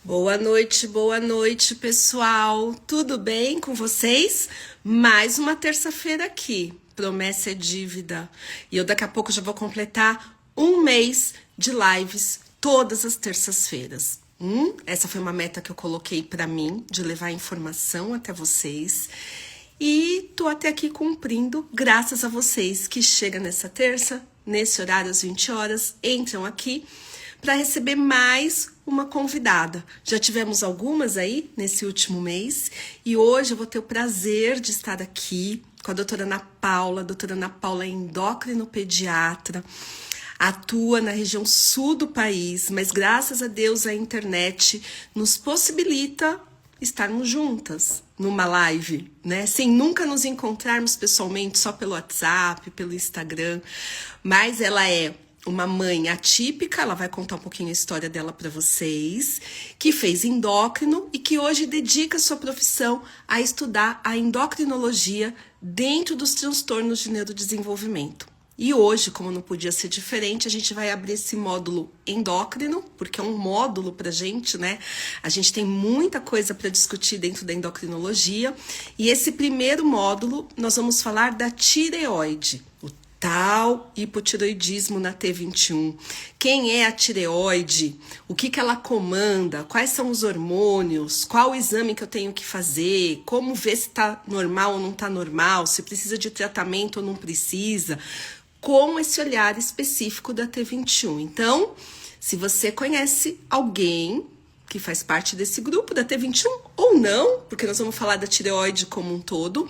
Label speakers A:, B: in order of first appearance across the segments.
A: Boa noite, pessoal. Tudo bem com vocês? Mais uma terça-feira aqui. Promessa é dívida. E eu daqui a pouco já vou completar um mês de lives todas as terças-feiras. Essa foi uma meta que eu coloquei para mim, de levar informação até vocês. E tô até aqui cumprindo, graças a vocês que chegam nessa terça, nesse horário às 20 horas, entram aqui para receber mais uma convidada. Já tivemos algumas aí nesse último mês e hoje eu vou ter o prazer de estar aqui com a doutora Ana Paula. A doutora Ana Paula é endocrinopediatra, atua na região sul do país, mas graças a Deus a internet nos possibilita estarmos juntas numa live, né? Sem nunca nos encontrarmos pessoalmente, só pelo WhatsApp, pelo Instagram. Mas ela é uma mãe atípica, ela vai contar um pouquinho a história dela para vocês, que fez endócrino e que hoje dedica sua profissão a estudar a endocrinologia dentro dos transtornos de neurodesenvolvimento. E hoje, como não podia ser diferente, a gente vai abrir esse módulo endócrino, porque é um módulo pra gente, né? A gente tem muita coisa para discutir dentro da endocrinologia. E esse primeiro módulo, nós vamos falar da tireoide, o tal hipotireoidismo na T21. Quem é a tireoide? O que ela comanda? Quais são os hormônios? Qual o exame que eu tenho que fazer? Como ver se está normal ou não está normal? Se precisa de tratamento ou não precisa? Com esse olhar específico da T21. Então, se você conhece alguém que faz parte desse grupo da T21 ou não, porque nós vamos falar da tireoide como um todo,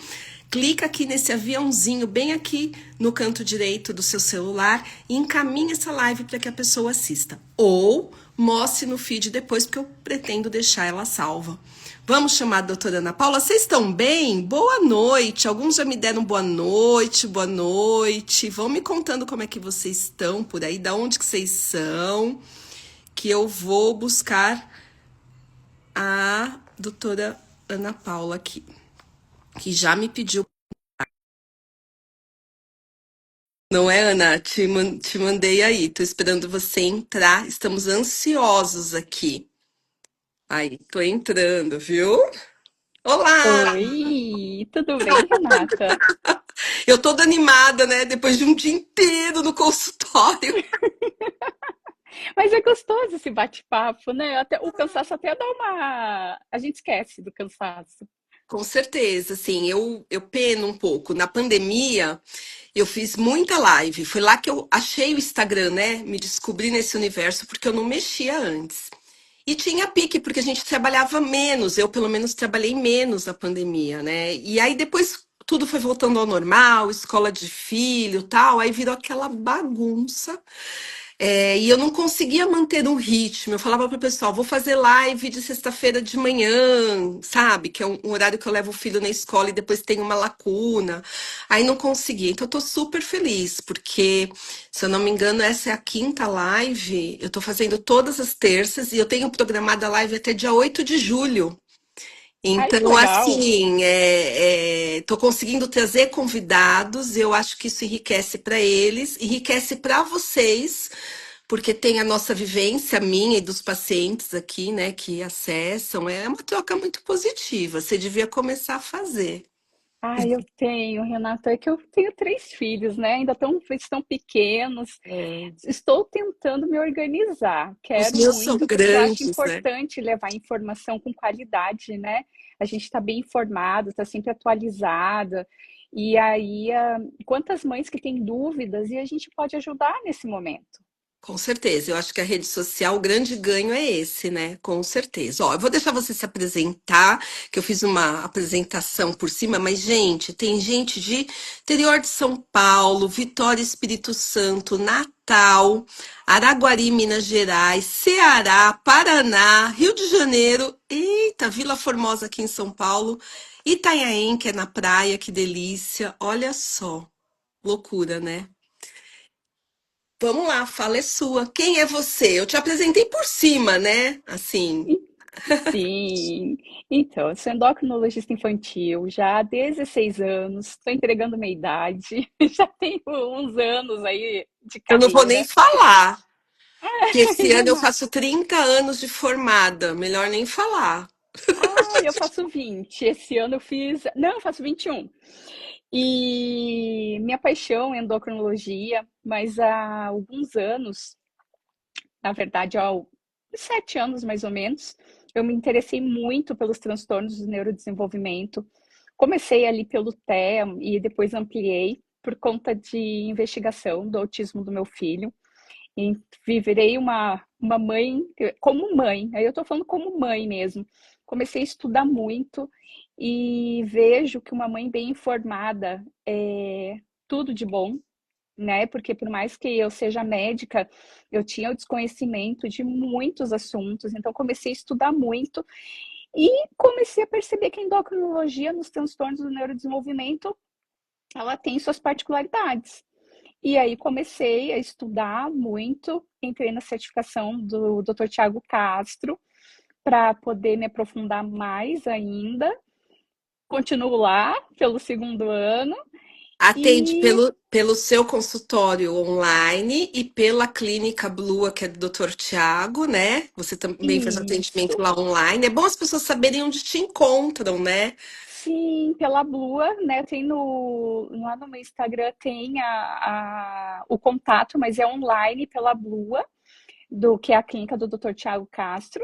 A: clica aqui nesse aviãozinho bem aqui no canto direito do seu celular e encaminha essa live para que a pessoa assista. Ou mostre no feed depois, porque eu pretendo deixar ela salva. Vamos chamar a doutora Ana Paula. Vocês estão bem? Boa noite. Alguns já me deram boa noite, boa noite. Vão me contando como é que vocês estão por aí, da onde que vocês são, que eu vou buscar a doutora Ana Paula aqui, que já me pediu. Não é, Ana? Te mandei aí. Tô esperando você entrar. Estamos ansiosos aqui. Aí, tô entrando, viu? Olá!
B: Oi, tudo bem, Renata?
A: Eu toda animada, né? Depois de um dia inteiro no consultório.
B: Mas é gostoso esse bate-papo, né? Até, o cansaço até dá uma. A gente esquece do cansaço.
A: Com certeza, assim, eu peno um pouco. Na pandemia, eu fiz muita live. Foi lá que eu achei o Instagram, né? Me descobri nesse universo, porque eu não mexia antes. E tinha pique, porque a gente trabalhava menos. Eu, pelo menos, trabalhei menos na pandemia, né? E aí depois tudo foi voltando ao normal, escola de filho, tal. Aí virou aquela bagunça. E eu não conseguia manter um ritmo. Eu falava pro pessoal, vou fazer live de sexta-feira de manhã, sabe? Que é um horário que eu levo o filho na escola e depois tem uma lacuna. Aí não conseguia. Então eu tô super feliz, porque, se eu não me engano, essa é a quinta live. Eu tô fazendo todas as terças e eu tenho programada a live até dia 8 de julho.
B: Ai, que
A: Então,
B: legal!
A: assim, tô conseguindo trazer convidados, eu acho que isso enriquece para eles, enriquece para vocês, porque tem a nossa vivência, minha e dos pacientes aqui, né, que acessam, é uma troca muito positiva. Você devia começar a fazer.
B: Ah, eu tenho, Renata. É que eu tenho três filhos, né? Estão pequenos.
A: É,
B: Estou tentando me organizar.
A: os
B: Quero
A: meus são
B: muito, porque eu acho
A: grandes, né?
B: importante levar informação com qualidade, né? A gente está bem informado, está sempre atualizada. E aí, quantas mães que têm dúvidas e a gente pode ajudar nesse momento.
A: Com certeza, eu acho que a rede social, o grande ganho é esse, né? Com certeza. Ó, eu vou deixar você se apresentar, que eu fiz uma apresentação por cima, mas, gente, tem gente de interior de São Paulo, Vitória, Espírito Santo, Natal, Araguari, Minas Gerais, Ceará, Paraná, Rio de Janeiro, eita, Vila Formosa aqui em São Paulo, Itanhaém, que é na praia, que delícia. Olha só, loucura, né? Vamos lá, fala é sua. Quem é você? Eu te apresentei por cima, né? Assim,
B: Sim, então, eu sou endocrinologista infantil já há 16 anos, estou entregando minha idade, já tenho uns anos aí de
A: eu não vou nem
B: carreira.
A: falar. Que esse ano eu
B: Mas,
A: faço 30 anos de formada, melhor nem falar.
B: eu faço 20. Esse ano eu fiz. Não, eu faço 21. E minha paixão é endocrinologia, mas há alguns anos, na verdade, há 7 anos mais ou menos, eu me interessei muito pelos transtornos do neurodesenvolvimento. Comecei ali pelo TEA e depois ampliei por conta de investigação do autismo do meu filho. E virei uma mãe, como mãe, aí eu tô falando como mãe mesmo. Comecei a estudar muito e vejo que uma mãe bem informada é tudo de bom, né? Porque por mais que eu seja médica, eu tinha o desconhecimento de muitos assuntos, então comecei a estudar muito e comecei a perceber que a endocrinologia nos transtornos do neurodesenvolvimento, ela tem suas particularidades. E aí comecei a estudar muito, entrei na certificação do Dr. Tiago Castro para poder me aprofundar mais ainda. Continuo lá pelo segundo ano
A: Atende
B: e
A: pelo seu consultório online e pela clínica Blua, que é do Dr. Tiago, né? Você também faz atendimento
B: isso,
A: lá online. É bom as pessoas saberem onde te encontram, né?
B: sim, pela Blua, né? Tem lá no meu Instagram tem o contato, mas é online pela Blua, do que é a clínica do Dr. Tiago Castro.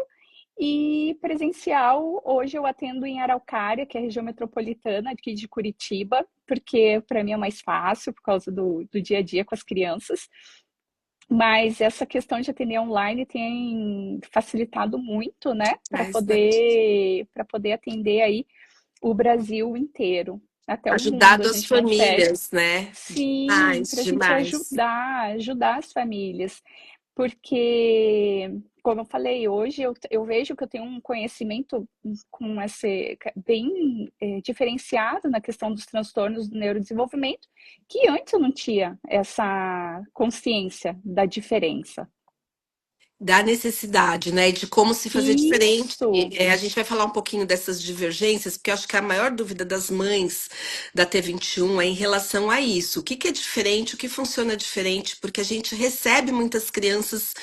B: E presencial, hoje eu atendo em Araucária, que é a região metropolitana aqui de Curitiba, porque para mim é mais fácil por causa do dia a dia com as crianças. Mas essa questão de atender online tem facilitado muito, né,
A: Mas, né?
B: para poder atender aí o Brasil inteiro, até o mundo. A
A: Ajudado as
B: gente não fecha.
A: famílias, né?
B: Sim,
A: Demais,
B: para a gente
A: demais.
B: ajudar as famílias. Porque, como eu falei, hoje eu vejo que eu tenho um conhecimento com esse, bem diferenciado na questão dos transtornos do neurodesenvolvimento, que antes eu não tinha essa consciência da diferença.
A: Da necessidade, né? E de como se fazer diferente.
B: Isso,
A: A gente vai falar um pouquinho dessas divergências, porque eu acho que a maior dúvida das mães da T21 é em relação a isso. O que que é diferente, o que funciona diferente, porque a gente recebe muitas crianças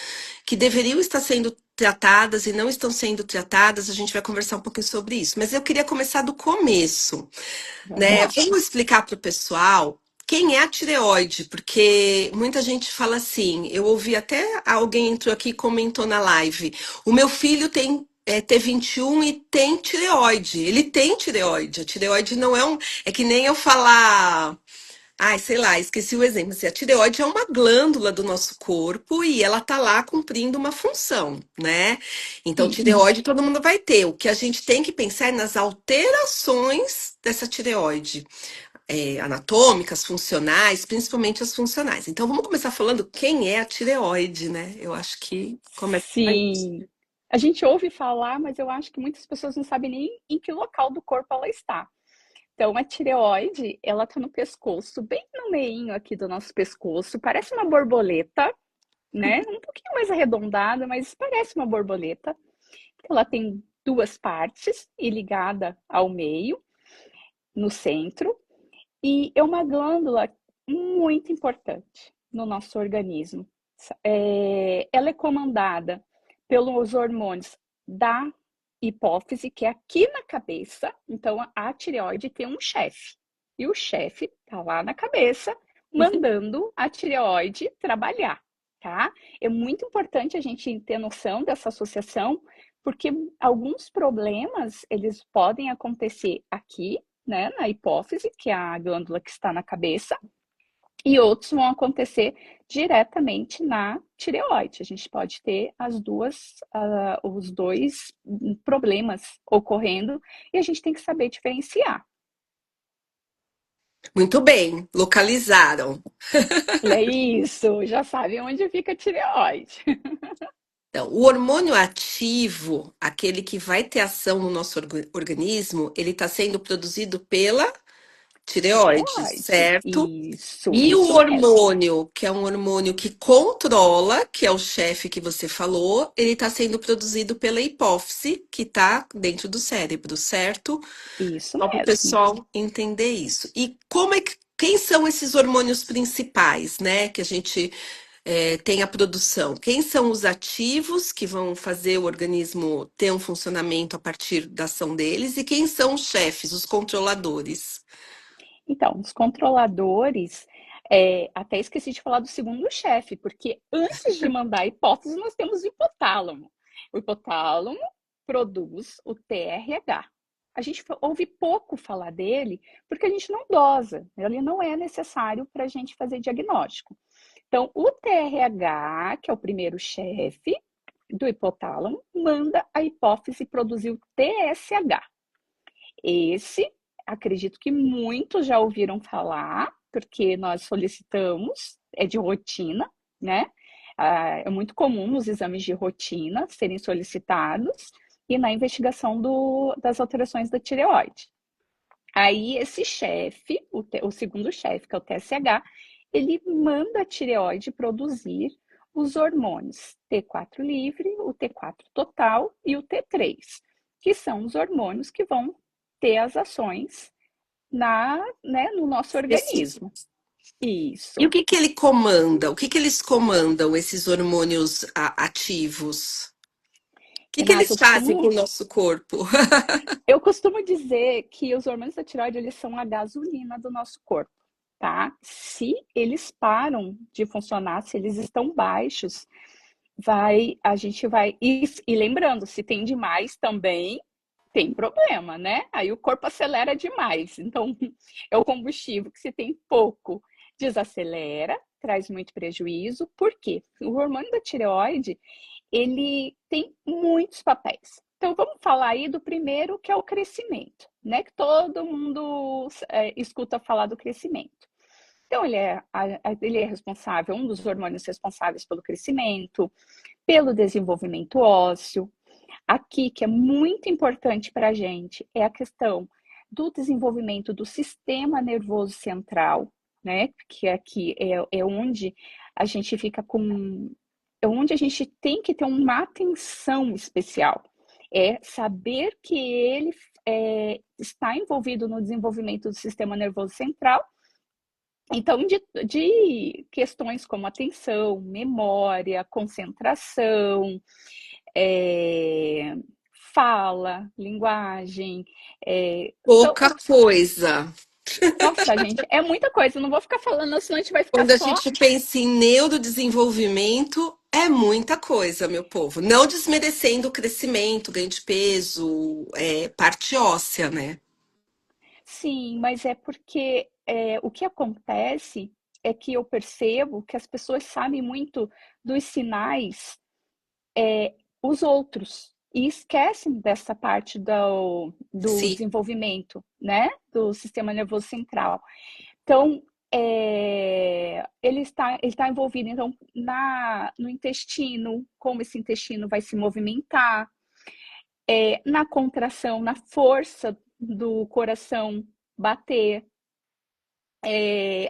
A: que deveriam estar sendo tratadas e não estão sendo tratadas. A gente vai conversar um pouquinho sobre isso. Mas eu queria começar do começo,
B: vamos
A: né?
B: lá.
A: Vamos explicar para o pessoal quem é a tireoide, porque muita gente fala assim. Eu ouvi até alguém entrou aqui e comentou na live. O meu filho tem T21 e tem tireoide. Ele tem tireoide. A tireoide não é um. É que nem eu falar. Ai, sei lá, esqueci o exemplo. Assim, a tireoide é uma glândula do nosso corpo e ela tá lá cumprindo uma função, né? Então,
B: Isso,
A: tireoide todo mundo vai ter. O que a gente tem que pensar é nas alterações dessa tireoide, anatômicas, funcionais, principalmente as funcionais. Então, vamos começar falando quem é a tireoide, né? Eu acho que começa aí.
B: sim. A gente ouve falar, mas eu acho que muitas pessoas não sabem nem em que local do corpo ela está. Então, a tireoide, ela tá no pescoço, bem no meinho aqui do nosso pescoço, parece uma borboleta, né? Um pouquinho mais arredondada, mas parece uma borboleta. Ela tem duas partes e ligada ao meio, no centro, e é uma glândula muito importante no nosso organismo. Ela é comandada pelos hormônios da hipófise, que é aqui na cabeça. Então, a tireoide tem um chefe. E o chefe tá lá na cabeça, mandando a tireoide trabalhar, tá? É muito importante a gente ter noção dessa associação, porque alguns problemas, eles podem acontecer aqui, né, na hipófise, que é a glândula que está na cabeça, e outros vão acontecer diretamente na tireoide. A gente pode ter os dois problemas ocorrendo e a gente tem que saber diferenciar.
A: Muito bem, localizaram.
B: É isso, já sabe onde fica a tireoide.
A: Então, o hormônio ativo, aquele que vai ter ação no nosso organismo, ele está sendo produzido pela tireoide,
B: Tireoide,
A: certo?
B: isso,
A: E o
B: isso mesmo.
A: hormônio, que é um hormônio que controla, que é o chefe que você falou, ele está sendo produzido pela hipófise, que está dentro do cérebro, certo?
B: Isso
A: Só para o
B: mesmo.
A: pessoal entender isso. E como é que, quem são esses hormônios principais, né? Que a gente tem a produção? Quem são os ativos que vão fazer o organismo ter um funcionamento a partir da ação deles? E quem são os chefes, os controladores?
B: Então, os controladores, até esqueci de falar do segundo chefe, porque antes de mandar a hipótese, nós temos o hipotálamo. O hipotálamo produz o TRH. A gente ouve pouco falar dele porque a gente não dosa, ele não é necessário para a gente fazer diagnóstico. Então, o TRH, que é o primeiro chefe do hipotálamo, manda a hipófise produzir o TSH. Esse, acredito que muitos já ouviram falar, porque nós solicitamos, é de rotina, né? É muito comum nos exames de rotina serem solicitados e na investigação das alterações da tireoide. Aí esse chefe, o segundo chefe, que é o TSH, ele manda a tireoide produzir os hormônios T4 livre, o T4 total e o T3, que são os hormônios que vão ter as ações no nosso organismo.
A: E o
B: Isso.
A: que que ele comanda? O que que eles comandam, esses hormônios ativos? O que que
B: Renata,
A: eles fazem com o nosso corpo?
B: eu costumo dizer que os hormônios da tireoide, eles são a gasolina do nosso corpo, tá? Se eles param de funcionar, se eles estão baixos, a gente vai... E lembrando, se tem demais também, tem problema, né? Aí o corpo acelera demais. Então, é o combustível que se tem pouco, desacelera, traz muito prejuízo. Por quê? O hormônio da tireoide, ele tem muitos papéis. Então, vamos falar aí do primeiro, que é o crescimento, né? Que todo mundo escuta falar do crescimento. Então, ele é responsável, um dos hormônios responsáveis pelo crescimento, pelo desenvolvimento ósseo. Aqui, que é muito importante para a gente, é a questão do desenvolvimento do sistema nervoso central, né? Que aqui é onde a gente fica com... É onde a gente tem que ter uma atenção especial. É saber que ele está envolvido no desenvolvimento do sistema nervoso central. Então, de questões como atenção, memória, concentração, fala, linguagem.
A: Pouca coisa.
B: Nossa, gente, é muita coisa. Eu não vou ficar falando, senão a gente vai ficar
A: Quando a
B: só.
A: gente pensa em neurodesenvolvimento, é muita coisa, meu povo. Não desmerecendo o crescimento, ganho de peso, parte óssea, né?
B: Sim, mas é porque o que acontece é que eu percebo que as pessoas sabem muito dos sinais, os outros, e esquecem dessa parte do
A: Sim.
B: desenvolvimento, né? Do sistema nervoso central. Então, ele está envolvido então no intestino, como esse intestino vai se movimentar, na contração, na força do coração bater,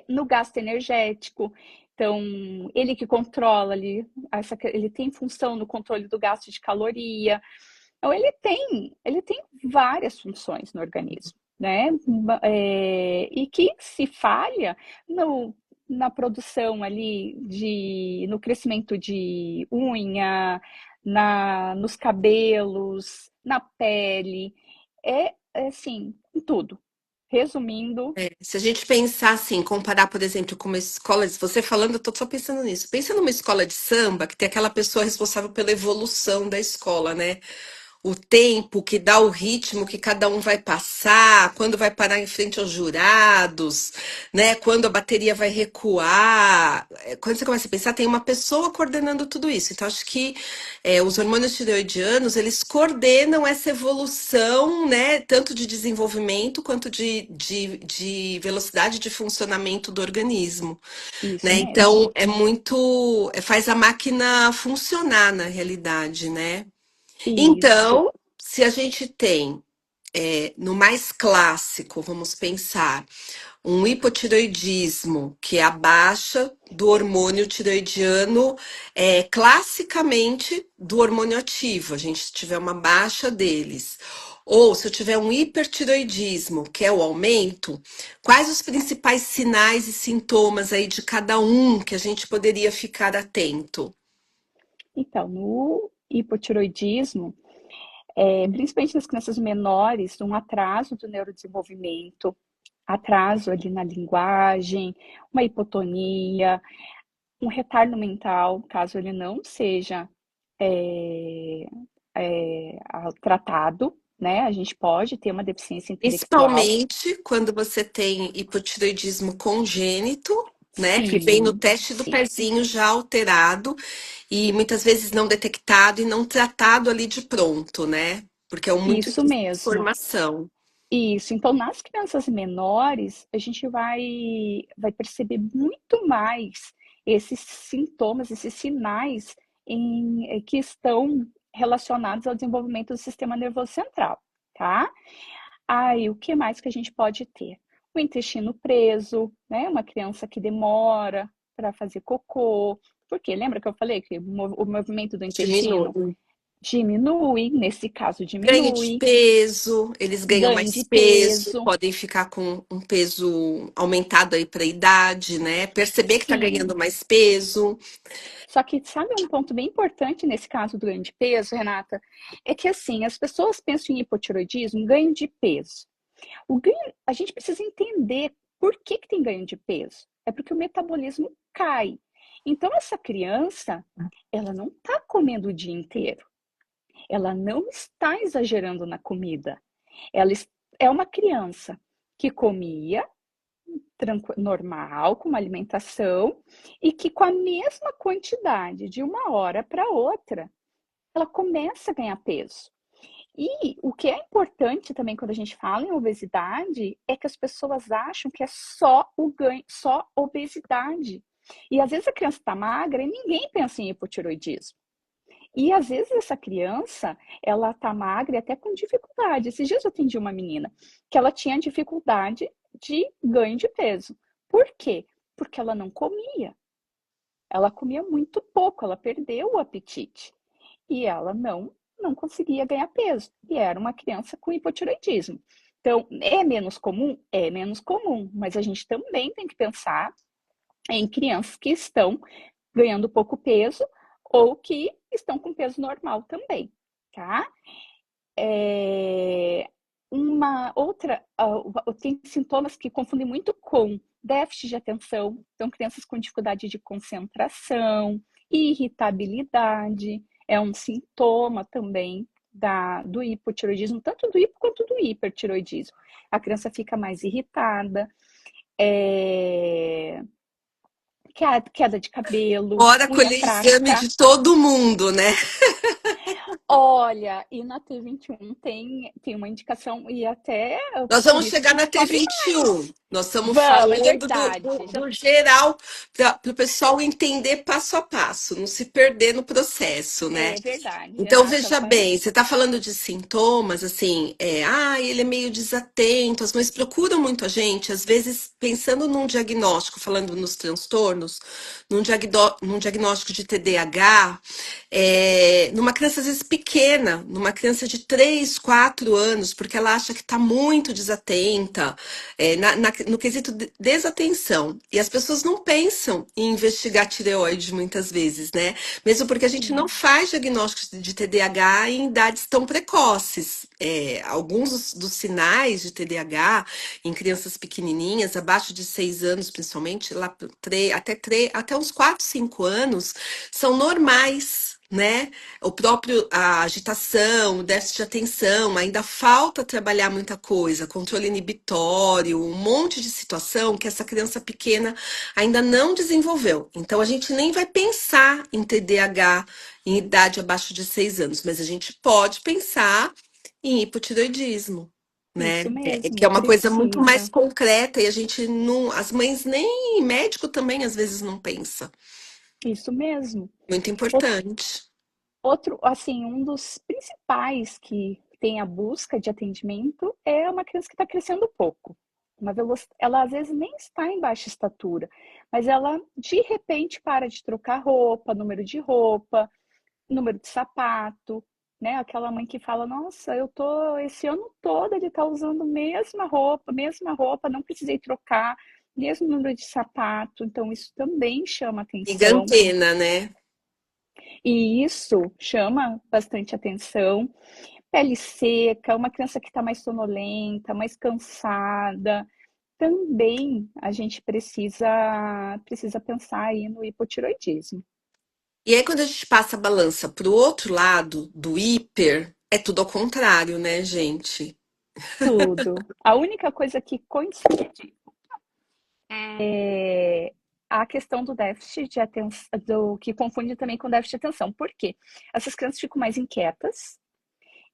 B: no gasto energético. Então, ele que controla ali, ele tem função no controle do gasto de caloria. Então, ele tem várias funções no organismo, né? E que se falha na produção ali no crescimento de unha, nos cabelos, na pele, assim, em tudo. Resumindo,
A: Se a gente pensar assim, comparar, por exemplo, com uma escola, você falando, eu tô só pensando nisso. Pensa numa escola de samba que tem aquela pessoa responsável pela evolução da escola, né? O tempo que dá o ritmo que cada um vai passar, quando vai parar em frente aos jurados, né? Quando a bateria vai recuar. Quando você começa a pensar, tem uma pessoa coordenando tudo isso. Então, acho que os hormônios tireoidianos, eles coordenam essa evolução, né? Tanto de desenvolvimento quanto de velocidade de funcionamento do organismo,
B: isso
A: né?
B: mesmo.
A: Então, é muito... faz a máquina funcionar na realidade, né?
B: Isso.
A: Então, se a gente tem, no mais clássico, vamos pensar, um hipotireoidismo, que é a baixa do hormônio tireoidiano, classicamente do hormônio ativo, a gente tiver uma baixa deles, Ou se eu tiver um hipertiroidismo, que é o aumento, quais os principais sinais e sintomas aí de cada um que a gente poderia ficar atento?
B: Então, no hipotiroidismo, principalmente nas crianças menores, um atraso do neurodesenvolvimento, atraso ali na linguagem, uma hipotonia, um retardo mental, caso ele não seja é, tratado, né? A gente pode ter uma deficiência intelectual.
A: Principalmente quando você tem hipotireoidismo congênito, né? Que vem no
B: Sim,
A: teste do
B: sim,
A: pezinho já alterado e muitas vezes não detectado e não tratado ali de pronto, né? Porque é muito
B: isso mesmo.
A: informação.
B: Isso. Então, nas crianças menores, a gente vai perceber muito mais esses sintomas, esses sinais que estão relacionados ao desenvolvimento do sistema nervoso central, tá? Aí, o que mais que a gente pode ter? O intestino preso, né? Uma criança que demora para fazer cocô. Porque lembra que eu falei que o movimento do intestino
A: Diminui.
B: diminui, nesse caso
A: Ganho de
B: diminui,
A: peso, eles ganham
B: ganho de
A: mais peso,
B: peso.
A: podem ficar com um peso aumentado aí para a idade, né? Perceber que tá
B: Sim.
A: ganhando mais peso.
B: Só que sabe um ponto bem importante nesse caso do ganho de peso, Renata? É que assim, as pessoas pensam em hipotiroidismo, ganho de peso. A gente precisa entender por que tem ganho de peso. É porque o metabolismo cai. Então, essa criança, ela não está comendo o dia inteiro. Ela não está exagerando na comida. Ela é uma criança que comia normal, com uma alimentação, e que com a mesma quantidade de uma hora para outra, ela começa a ganhar peso. E o que é importante também quando a gente fala em obesidade é que as pessoas acham que é só o ganho, só obesidade. E às vezes a criança está magra e ninguém pensa em hipotiroidismo. E às vezes essa criança, ela tá magra e até com dificuldade. Esses dias eu atendi uma menina que ela tinha dificuldade de ganho de peso. Por quê? Porque ela não comia. Ela comia muito pouco, ela perdeu o apetite. E ela não conseguia ganhar peso. E era uma criança com hipotireoidismo. Então, é menos comum? É menos comum, mas a gente também tem que pensar em crianças que estão ganhando pouco peso ou que estão com peso normal também, tá? Uma outra, tem sintomas que confundem muito com déficit de atenção, então crianças com dificuldade de concentração, irritabilidade, é um sintoma também do hipotiroidismo, tanto do hipo quanto do hipertiroidismo. A criança fica mais irritada, é, queda de cabelo,
A: Bora
B: unha
A: colher exame
B: fraca.
A: de todo mundo, né?
B: Olha, e na T21 tem uma indicação, e até
A: Nós
B: por
A: vamos
B: isso
A: chegar
B: que
A: na
B: descobre
A: T21.
B: mais.
A: Nós estamos
B: Vamos, é
A: falando do,
B: verdade. Já,
A: do geral, para o pessoal entender passo a passo, não se perder no processo, né?
B: é verdade,
A: Então,
B: Renata.
A: veja bem, você está falando de sintomas, assim, ele é meio desatento, as mães procuram muito a gente, às vezes pensando num diagnóstico, falando nos transtornos, num diagnóstico de TDAH, numa criança às vezes pequena, numa criança de 3, 4 anos, porque ela acha que está muito desatenta, no quesito de desatenção. E as pessoas não pensam em investigar tireoide muitas vezes, né? Mesmo porque a gente não
B: Sim,
A: faz diagnósticos de TDAH em idades tão precoces. Alguns dos sinais de TDAH em crianças pequenininhas, abaixo de 6 anos principalmente, lá até uns 4, 5 anos, são normais. Né? A agitação, o déficit de atenção, ainda falta trabalhar muita coisa, controle inibitório, um monte de situação que essa criança pequena ainda não desenvolveu. Então, a gente nem vai pensar em TDAH em idade abaixo de 6 anos, mas a gente pode pensar em hipotireoidismo, né?
B: isso
A: Que é
B: mesmo,
A: uma coisa muito mais
B: precisa.
A: concreta e a gente não, as mães nem médico também às vezes não pensa.
B: Isso mesmo.
A: Muito
B: Outro,
A: importante.
B: assim, um dos principais que tem a busca de atendimento é uma criança que está crescendo pouco. Ela às vezes nem está em baixa estatura, mas ela de repente para de trocar roupa, número de sapato, né? Aquela mãe que fala, nossa, eu tô esse ano todo ele tá usando mesma roupa, não precisei trocar, mesmo número de sapato, então isso também chama atenção.
A: Gigantena, né?
B: E isso chama bastante atenção. Pele seca, uma criança que está mais sonolenta, mais cansada, também a gente precisa pensar aí no hipotiroidismo.
A: E aí, quando a gente passa a balança pro outro lado, do hiper, é tudo ao contrário, né, gente?
B: Tudo. A única coisa que coincide é a questão do déficit de atenção, do que confunde também com déficit de atenção. Por quê? Essas crianças ficam mais inquietas,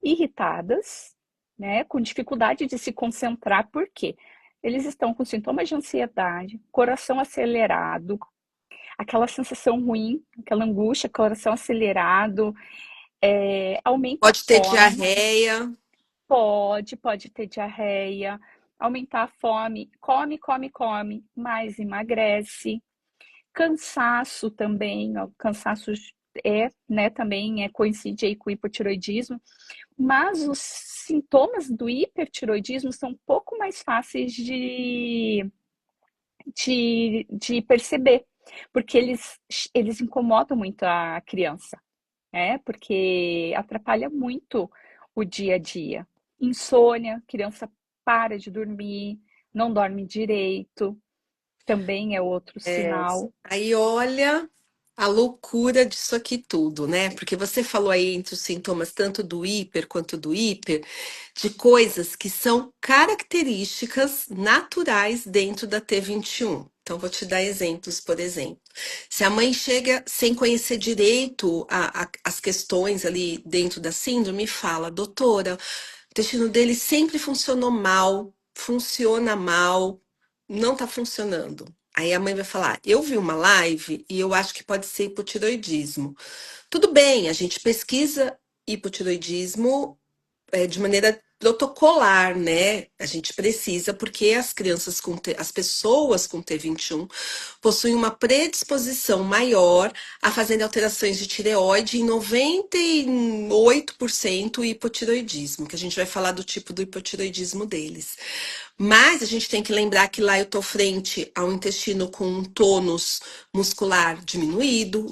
B: irritadas, né, com dificuldade de se concentrar, por quê? Eles estão com sintomas de ansiedade, coração acelerado, aquela sensação ruim, aquela angústia, coração acelerado, aumenta a
A: Pode ter
B: fome,
A: diarreia.
B: pode ter diarreia, aumentar a fome, come, mas emagrece. Cansaço também, ó, cansaço né, também coincide aí com o hipotiroidismo, mas os sintomas do hipertiroidismo são um pouco mais fáceis de perceber, porque eles incomodam muito a criança, né? Porque atrapalha muito o dia a dia. Insônia, criança para de dormir, não dorme direito, também é outro sinal.
A: Aí olha a loucura disso aqui tudo, né? Porque você falou aí entre os sintomas tanto do hiper quanto do hiper, de coisas que são características naturais dentro da T21. Então, vou te dar exemplos, por exemplo. Se a mãe chega sem conhecer direito as questões ali dentro da síndrome e fala, doutora, o intestino dele sempre funcionou mal, funciona mal, não tá funcionando. Aí a mãe vai falar: eu vi uma live e eu acho que pode ser hipotiroidismo. Tudo bem, a gente pesquisa hipotiroidismo de maneira protocolar, né? A gente precisa, porque as pessoas com T21 possuem uma predisposição maior a fazerem alterações de tireoide em 98% hipotiroidismo, que a gente vai falar do tipo do hipotiroidismo deles. Mas a gente tem que lembrar que lá eu estou frente a um intestino com um tônus muscular diminuído,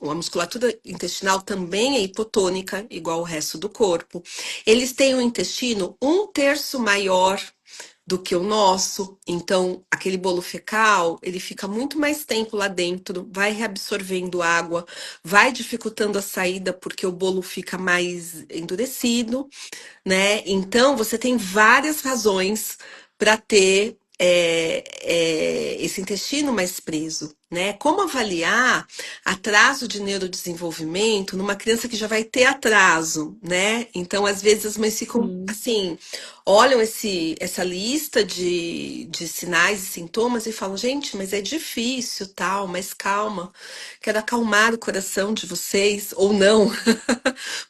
A: a musculatura intestinal também é hipotônica, igual o resto do corpo. Eles têm um intestino um terço maior do que o nosso, então aquele bolo fecal, ele fica muito mais tempo lá dentro, vai reabsorvendo água, vai dificultando a saída porque o bolo fica mais endurecido, né? Então, você tem várias razões para ter esse intestino mais preso, né? Como avaliar atraso de neurodesenvolvimento numa criança que já vai ter atraso, né? Então, às vezes as mães ficam
B: Sim.
A: assim, olham essa lista de sinais e sintomas e falam, gente, mas é difícil, tal, mas calma, quero acalmar o coração de vocês, ou não.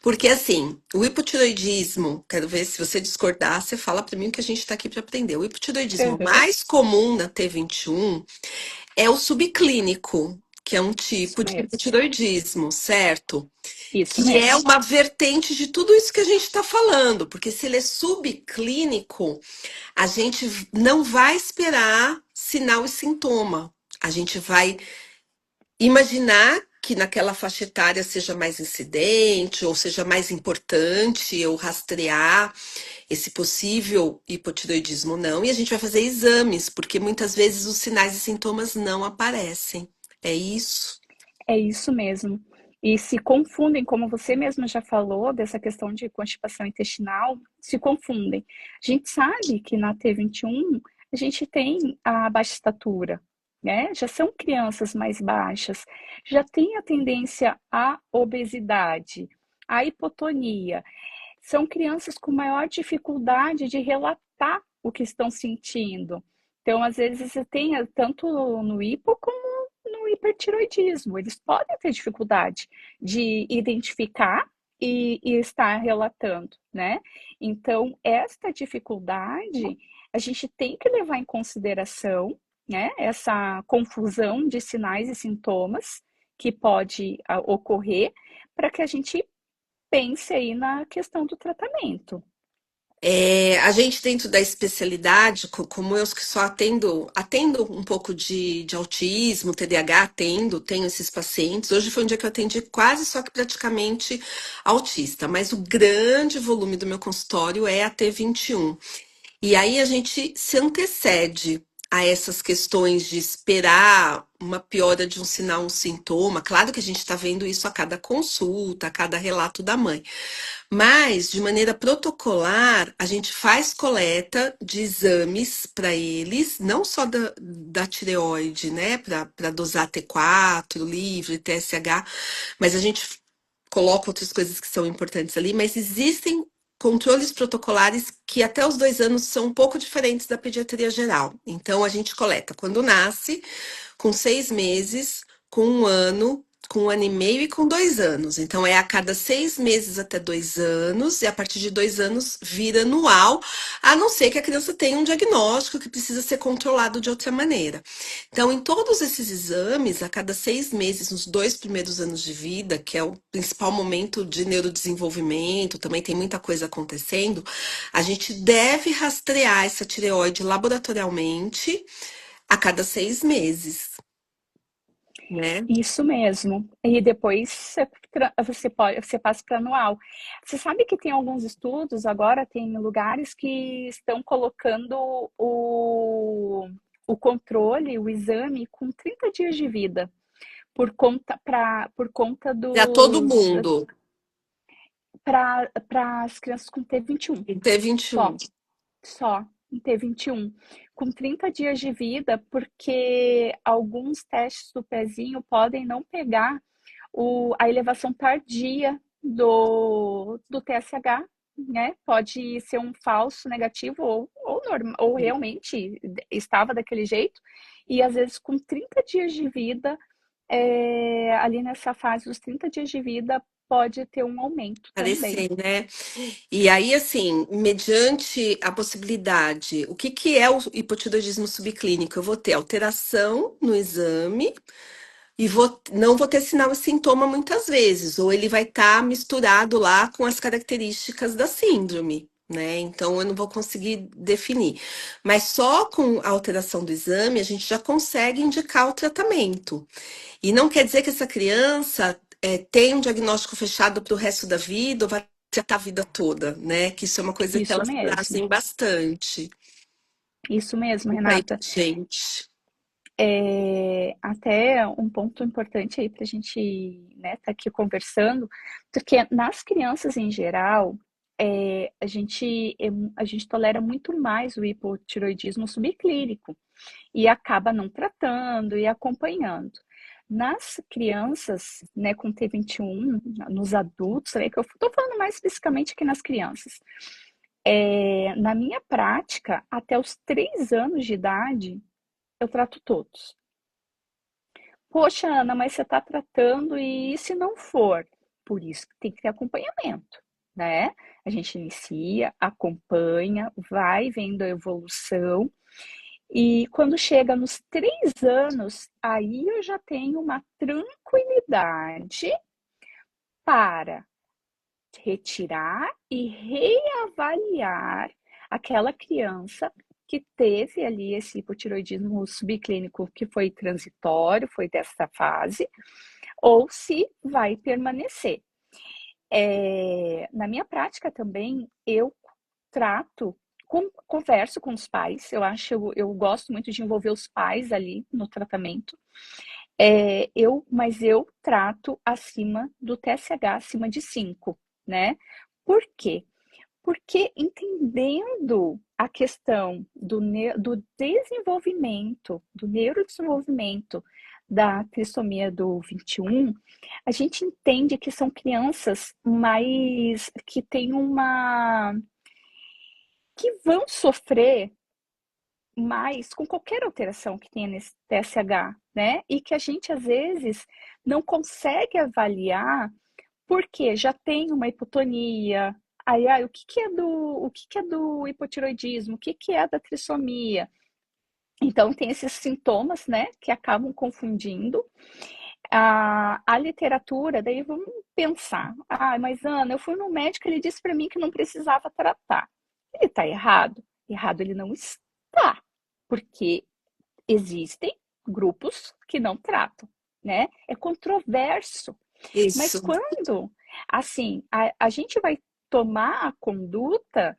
A: Porque assim, o hipotiroidismo, quero ver se você discordar, você fala para mim que a gente está aqui para aprender. O hipotiroidismo
B: Uhum.
A: mais comum na T21 é o subclínico, que é um
B: Isso
A: tipo de
B: mesmo.
A: hipotiroidismo, certo?
B: Isso
A: Que é
B: mesmo.
A: uma vertente de tudo isso que a gente está falando, porque se ele é subclínico, a gente não vai esperar sinal e sintoma. A gente vai imaginar que naquela faixa etária seja mais incidente, ou seja mais importante eu rastrear esse possível hipotiroidismo ou não, e a gente vai fazer exames, porque muitas vezes os sinais e sintomas não aparecem. É isso?
B: É isso mesmo. E se confundem, como você mesma já falou, dessa questão de constipação intestinal, se confundem. A gente sabe que na T21 a gente tem a baixa estatura, né? Já são crianças mais baixas, já tem a tendência à obesidade, à hipotonia. São crianças com maior dificuldade de relatar o que estão sentindo. Então, às vezes, você tem tanto no hipo como no hipertiroidismo. Eles podem ter dificuldade de identificar e estar relatando, né? Então, esta dificuldade a gente tem que levar em consideração, né? Essa confusão de sinais e sintomas que pode ocorrer para que a gente pense aí na questão do tratamento.
A: A gente dentro da especialidade, como eu que só atendo um pouco de autismo, TDAH, tenho esses pacientes. Hoje foi um dia que eu atendi quase só que praticamente autista, mas o grande volume do meu consultório é a T21. E aí a gente se antecede a essas questões de esperar uma piora de um sinal, um sintoma. Claro que a gente está vendo isso a cada consulta, a cada relato da mãe. Mas, de maneira protocolar, a gente faz coleta de exames para eles, não só da tireoide, né, para dosar T4, livre, TSH, mas a gente coloca outras coisas que são importantes ali, mas existem controles protocolares que até os 2 anos são um pouco diferentes da pediatria geral. Então, a gente coleta quando nasce, com 6 meses, com 1 ano, com 1 ano e meio e com 2 anos. Então, é a cada 6 meses até 2 anos, e a partir de 2 anos vira anual, a não ser que a criança tenha um diagnóstico que precisa ser controlado de outra maneira. Então, em todos esses exames, a cada 6 meses, nos 2 primeiros anos de vida, que é o principal momento de neurodesenvolvimento, também tem muita coisa acontecendo, a gente deve rastrear essa tireoide laboratorialmente a cada 6 meses, né?
B: Isso mesmo. E depois você passa para anual. Você sabe que tem alguns estudos agora, tem lugares que estão colocando o controle, o exame com 30 dias de vida, por conta
A: Para todo mundo.
B: para as crianças com T21.
A: E T21.
B: Só, só em T21. Com 30 dias de vida, porque alguns testes do pezinho podem não pegar a elevação tardia do TSH, né? Pode ser um falso negativo ou realmente estava daquele jeito. E às vezes com 30 dias de vida, ali nessa fase dos 30 dias de vida, pode ter um aumento também.
A: Parecer, né? E aí, assim, mediante a possibilidade, o que é o hipotireoidismo subclínico? Eu vou ter alteração no exame e não vou ter sinal e sintoma muitas vezes, ou ele vai estar misturado lá com as características da síndrome, né? Então eu não vou conseguir definir. Mas só com a alteração do exame a gente já consegue indicar o tratamento. E não quer dizer que essa criança tem um diagnóstico fechado para o resto da vida ou vai tratar a vida toda, né? Que isso é uma coisa que
B: Isso
A: elas
B: mesmo,
A: trazem bastante.
B: isso mesmo,
A: Conta aí pra
B: Renata.
A: gente.
B: Até um ponto importante aí para a gente, né, tá aqui conversando, porque nas crianças em geral, a gente tolera muito mais o hipotiroidismo subclínico e acaba não tratando e acompanhando. Nas crianças, né, com T21, nos adultos, é que eu estou falando mais especificamente aqui nas crianças. Na minha prática, até os 3 anos de idade, eu trato todos. Poxa, Ana, mas você está tratando e se não for? Por isso que tem que ter acompanhamento, né? A gente inicia, acompanha, vai vendo a evolução e quando chega nos 3 anos, aí eu já tenho uma tranquilidade para retirar e reavaliar aquela criança que teve ali esse hipotiroidismo subclínico que foi transitório, foi dessa fase, ou se vai permanecer. Na minha prática também, eu trato, converso com os pais, eu gosto muito de envolver os pais ali no tratamento, mas eu trato acima do TSH, acima de 5, né? Por quê? Porque entendendo a questão do desenvolvimento, do neurodesenvolvimento da trissomia do 21, a gente entende que são crianças mais que têm que vão sofrer mais com qualquer alteração que tenha nesse TSH, né? E que a gente às vezes não consegue avaliar porque já tem uma hipotonia. O que é do hipotiroidismo? O que é da trissomia? Então, tem esses sintomas, né, que acabam confundindo. A literatura, daí vamos pensar, ah, mas Ana, eu fui no médico, ele disse para mim que não precisava tratar. Ele está errado? Errado ele não está, porque existem grupos que não tratam, né? É controverso. Mas
A: Isso.
B: quando, assim, a gente vai tomar a conduta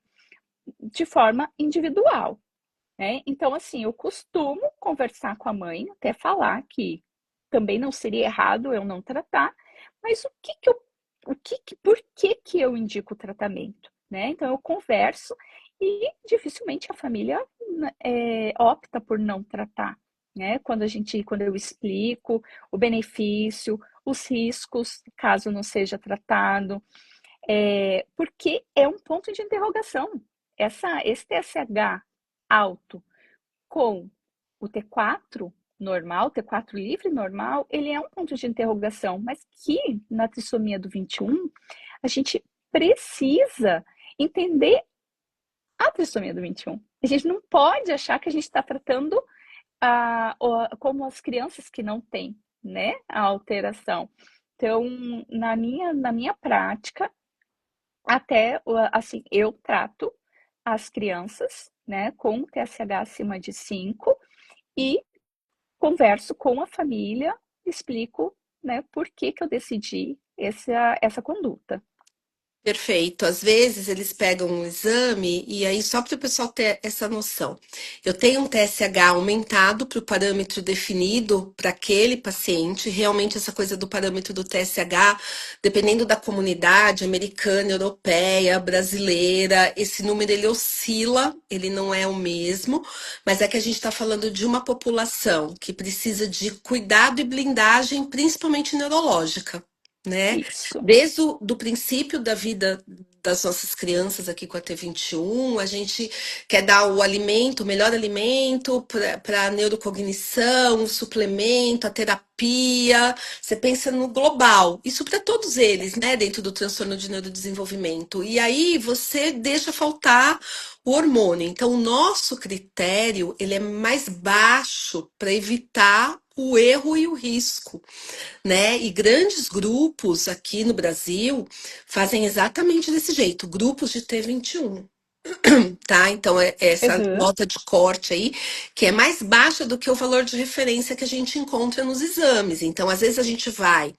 B: de forma individual, né? Então, assim, eu costumo conversar com a mãe, até falar que também não seria errado eu não tratar, mas por que eu indico o tratamento, né? Então, eu converso e dificilmente a família opta por não tratar, né? Quando eu explico o benefício, os riscos, caso não seja tratado, porque é um ponto de interrogação. Esse TSH alto com o T4 normal, T4 livre normal, ele é um ponto de interrogação, mas que na trissomia do 21, a gente precisa entender a trissomia do 21. A gente não pode achar que a gente está tratando como as crianças que não têm, né, a alteração. Então, na minha prática, até, assim, eu trato as crianças, né, com TSH acima de 5 e converso com a família, explico, né, por que que eu decidi essa conduta.
A: Perfeito. Às vezes eles pegam um exame e aí só para o pessoal ter essa noção. Eu tenho um TSH aumentado para o parâmetro definido para aquele paciente. Realmente essa coisa do parâmetro do TSH, dependendo da comunidade americana, europeia, brasileira, esse número ele oscila, ele não é o mesmo, mas é que a gente está falando de uma população que precisa de cuidado e blindagem, principalmente neurológica. Né?
B: Isso,
A: Desde o do princípio da vida das nossas crianças aqui com a T21, a gente quer dar o alimento, o melhor alimento para a neurocognição, o suplemento, a terapia. Você pensa no global, isso para todos eles, né, dentro do transtorno de neurodesenvolvimento. E aí você deixa faltar o hormônio. Então, o nosso critério, ele é mais baixo para evitar o erro e o risco, né? E grandes grupos aqui no Brasil fazem exatamente desse jeito, grupos de T21, tá? Então é essa
B: uhum,
A: nota de corte aí, que é mais baixa do que o valor de referência que a gente encontra nos exames. Então, às vezes a gente vai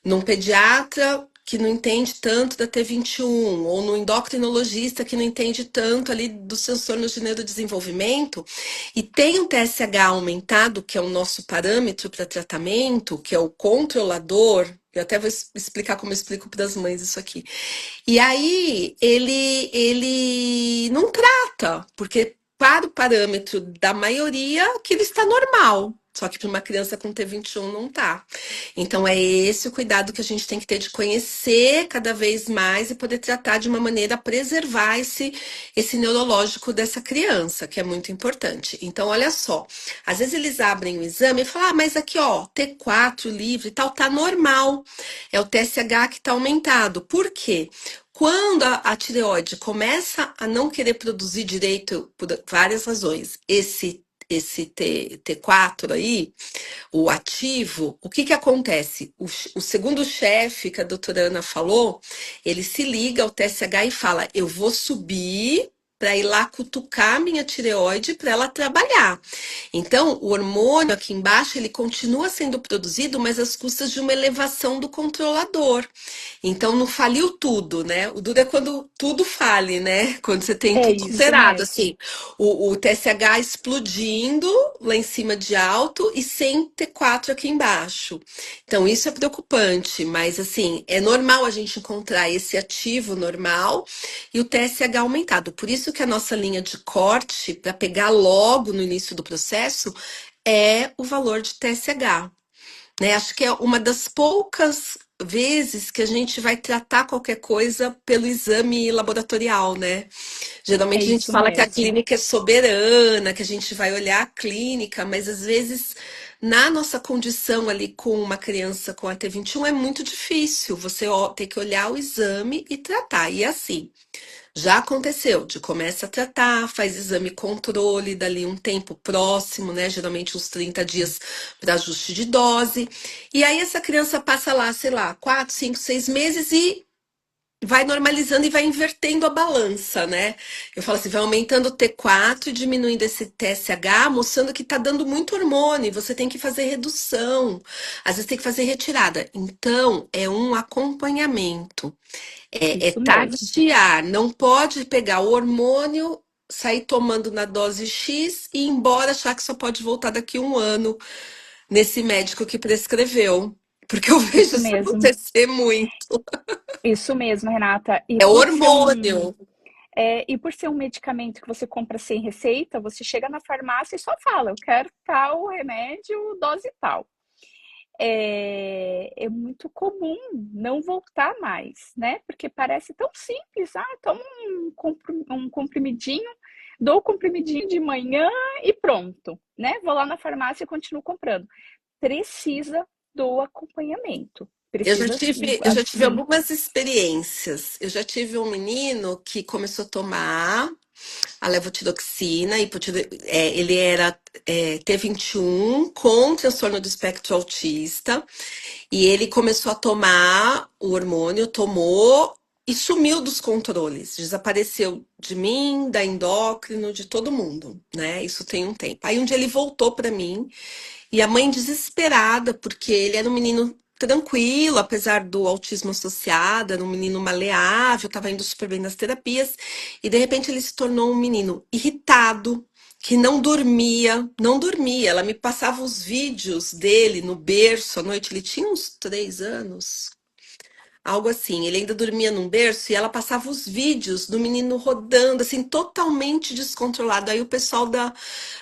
A: num pediatra que não entende tanto da T21, ou no endocrinologista que não entende tanto ali dos transtornos de neurodesenvolvimento, e tem um TSH aumentado, que é o nosso parâmetro para tratamento, que é o controlador. Eu até vou explicar como eu explico para as mães isso aqui. E aí ele não trata, porque para o parâmetro da maioria, aquilo está normal. Só que para uma criança com T21 não tá. Então é esse o cuidado que a gente tem que ter de conhecer cada vez mais e poder tratar de uma maneira a preservar esse neurológico dessa criança, que é muito importante. Então, olha só, às vezes eles abrem o exame e falam, ah, mas aqui ó, T4 livre e tal, tá normal. É o TSH que tá aumentado. Por quê? Quando a tireoide começa a não querer produzir direito, por várias razões, esse T4 aí, o ativo, o que que acontece? O segundo chefe que a doutora Ana falou, ele se liga ao TSH e fala: eu vou subir para ir lá cutucar a minha tireoide para ela trabalhar. Então, o hormônio aqui embaixo, ele continua sendo produzido, mas às custas de uma elevação do controlador. Então não faliu tudo, né? O duro é quando tudo fale, né? Quando você tem
B: é
A: tudo
B: isso
A: alterado,
B: mesmo.
A: assim, o TSH explodindo lá em cima de alto e sem T4 aqui embaixo. Então isso é preocupante, mas assim, é normal a gente encontrar esse ativo normal e o TSH aumentado. Por isso que a nossa linha de corte, para pegar logo no início do processo, é o valor de TSH, né? Acho que é uma das poucas vezes que a gente vai tratar qualquer coisa pelo exame laboratorial, né?
B: É
A: Geralmente a gente
B: isso
A: fala que a
B: mesmo.
A: clínica é soberana, que a gente vai olhar a clínica, mas às vezes na nossa condição ali com uma criança com a T21 é muito difícil. Você tem que olhar o exame e tratar. E assim, Já aconteceu, de começa a tratar, faz exame controle dali um tempo próximo, né? Geralmente uns 30 dias para ajuste de dose. E aí essa criança passa lá, sei lá, 4, 5, 6 meses e vai normalizando e vai invertendo a balança, né? Eu falo assim, vai aumentando o T4 e diminuindo esse TSH, mostrando que tá dando muito hormônio, e você tem que fazer redução, às vezes tem que fazer retirada. Então, é um acompanhamento, é
B: Isso mesmo,
A: tatear, não pode pegar o hormônio, sair tomando na dose X e ir embora achar que só pode voltar daqui a um ano nesse médico que prescreveu. Porque eu vejo
B: isso
A: isso
B: mesmo,
A: acontecer muito.
B: isso mesmo, Renata.
A: É hormônio.
B: E por ser um medicamento que você compra sem receita, você chega na farmácia e só fala, eu quero tal remédio, dose tal. É muito comum não voltar mais, né? Porque parece tão simples. Ah, toma um comprimidinho, dou o comprimidinho de manhã e pronto, né? Vou lá na farmácia e continuo comprando. Precisa do acompanhamento. Precisa,
A: Eu já tive
B: assim,
A: algumas experiências. Eu já tive um menino que começou a tomar a levotiroxina, ele era T21 com transtorno do espectro autista, e ele começou a tomar o hormônio, tomou e sumiu dos controles, desapareceu de mim, da endócrino, de todo mundo, né? Isso tem um tempo. Aí um dia ele voltou para mim e a mãe desesperada, porque ele era um menino tranquilo, apesar do autismo associado, era um menino maleável, estava indo super bem nas terapias, e de repente ele se tornou um menino irritado, que não dormia, não dormia. Ela me passava os vídeos dele no berço à noite, ele tinha uns 3 anos. Algo assim, ele ainda dormia num berço e ela passava os vídeos do menino rodando, assim, totalmente descontrolado. Aí o pessoal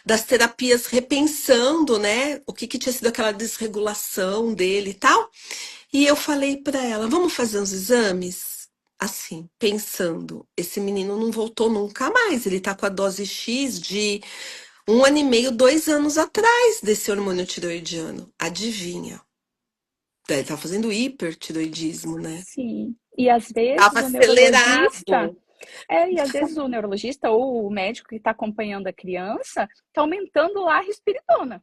A: das terapias repensando, né, o que que tinha sido aquela desregulação dele e tal. E eu falei pra ela, vamos fazer uns exames? Assim, pensando, esse menino não voltou nunca mais. Ele tá com a dose X de 1 ano e meio, 2 anos atrás desse hormônio tiroidiano. Adivinha? Ele tá fazendo hipertiroidismo, né?
B: sim. E às
A: Tava
B: vezes o neurologista,
A: acelerado.
B: e às vezes o neurologista ou o médico que está acompanhando a criança está aumentando lá a risperidona, né?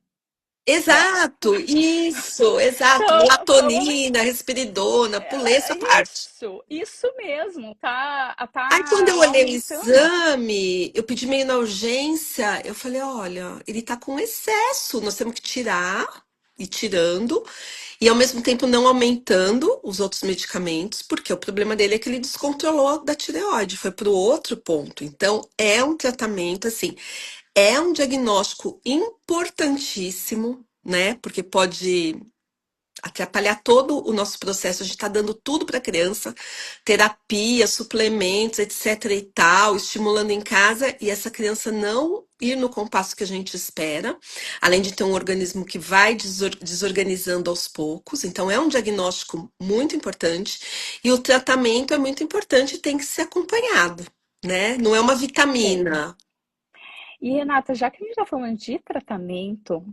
A: Exato, isso, exato.
B: Estão
A: Melatonina, risperidona, pulei essa parte.
B: isso mesmo,
A: Aí quando eu
B: tá
A: olhei o
B: aumentando.
A: exame, eu pedi meio na urgência, eu falei, olha, ele tá com excesso, nós temos que tirar, e tirando, e ao mesmo tempo não aumentando os outros medicamentos, porque o problema dele é que ele descontrolou da tireoide, foi para o outro ponto. Então, é um tratamento, assim, é um diagnóstico importantíssimo, né? Porque pode atrapalhar todo o nosso processo. A gente está dando tudo para a criança, terapia, suplementos, etc e tal, estimulando em casa, e essa criança não ir no compasso que a gente espera, além de ter um organismo que vai desorganizando aos poucos. Então, é um diagnóstico muito importante e o tratamento é muito importante e tem que ser acompanhado, né? Não é uma
B: É.
A: vitamina.
B: E Renata, já que a gente está falando de tratamento,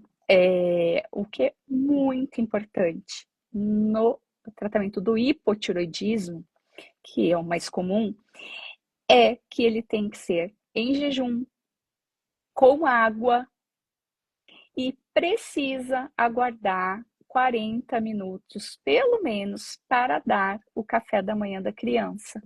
B: o que é muito importante no tratamento do hipotiroidismo, que é o mais comum, é que ele tem que ser em jejum, com água e precisa aguardar 40 minutos, pelo menos, para dar o café da manhã da criança.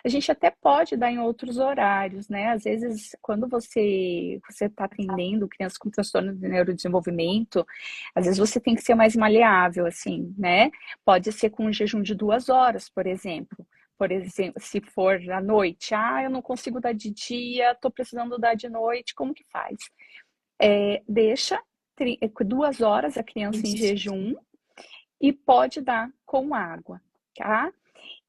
B: A gente até pode dar em outros horários, né? Às vezes, quando você está atendendo crianças com transtorno de neurodesenvolvimento, às vezes você tem que ser mais maleável, assim, né? Pode ser com um jejum de 2 horas, por exemplo. Por exemplo, se for à noite, eu não consigo dar de dia, estou precisando dar de noite, como que faz? Deixa 2 horas a criança em jejum e pode dar com água, tá?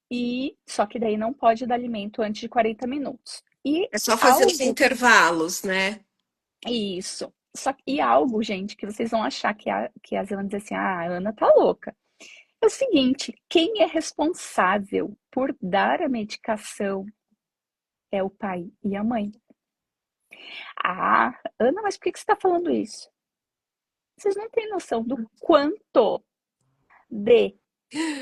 B: E só que daí não pode dar alimento antes de 40 minutos. E
A: É só fazer os
B: algo,
A: intervalos, né?
B: isso. E algo, gente, que vocês vão achar que as vão dizer assim, a Ana tá louca. É o seguinte, quem é responsável por dar a medicação é o pai e a mãe. Ana, mas por que você está falando isso? Vocês não têm noção do quanto de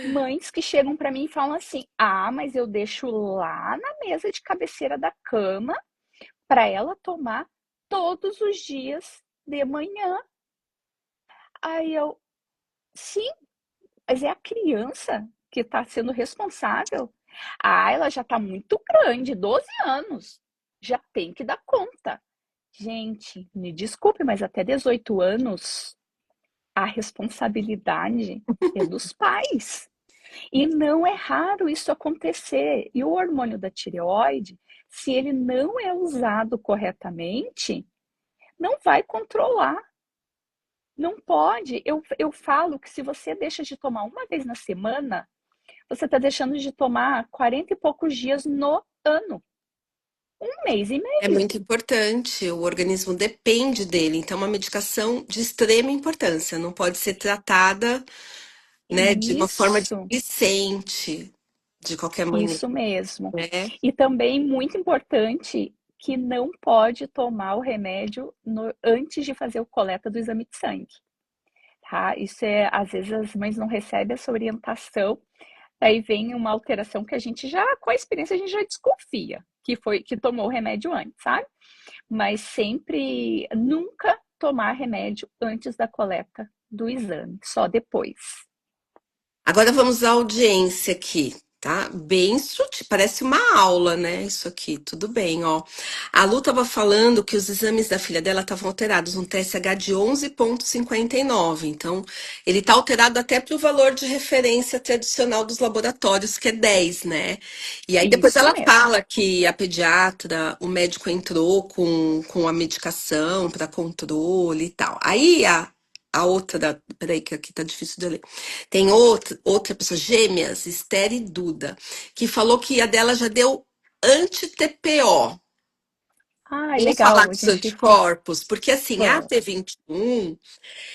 B: Mães que chegam para mim e falam assim: ah, mas eu deixo lá na mesa de cabeceira da cama para ela tomar todos os dias de manhã. Aí eu, sim, mas é a criança que está sendo responsável. Ah, ela já está muito grande, 12 anos, já tem que dar conta. Gente, me desculpe, mas até 18 anos a responsabilidade é dos pais. E não é raro isso acontecer. E o hormônio da tireoide, se ele não é usado corretamente, não vai controlar. Não pode. Eu falo que se você deixa de tomar uma vez na semana, você está deixando de tomar 40 e poucos dias no ano. Um mês e
A: É
B: meio.
A: muito importante, o organismo depende dele, então é uma medicação de extrema importância, não pode ser tratada, né, de uma forma
B: Isso,
A: displicente, de qualquer maneira,
B: isso mesmo.
A: né?
B: E também muito importante que não pode tomar o remédio antes de fazer o coleta do exame de sangue, tá? Isso é, às vezes as mães não recebem essa orientação, aí vem uma alteração que a gente já, com a experiência, a gente já desconfia que foi que tomou o remédio antes, sabe? Mas sempre, nunca tomar remédio antes da coleta do exame, só depois.
A: Agora vamos à audiência aqui, tá? Bem sutil, parece uma aula, né? Isso aqui, tudo bem, ó. A Lu estava falando que os exames da filha dela estavam alterados, um TSH de 11,59. Então, ele tá alterado até para o valor de referência tradicional dos laboratórios, que é 10, né? E aí depois
B: Isso
A: ela
B: mesmo.
A: fala que a pediatra, o médico entrou com a medicação para controle e tal. Aí a outra, peraí, que aqui tá difícil de ler. Tem outra pessoa, gêmeas, Esther e Duda, que falou que a dela já deu anti-TPO.
B: Ai,
A: Vamos falar
B: legal, a
A: dos
B: gente.
A: anticorpos, porque assim, a
B: Vamos.
A: T21,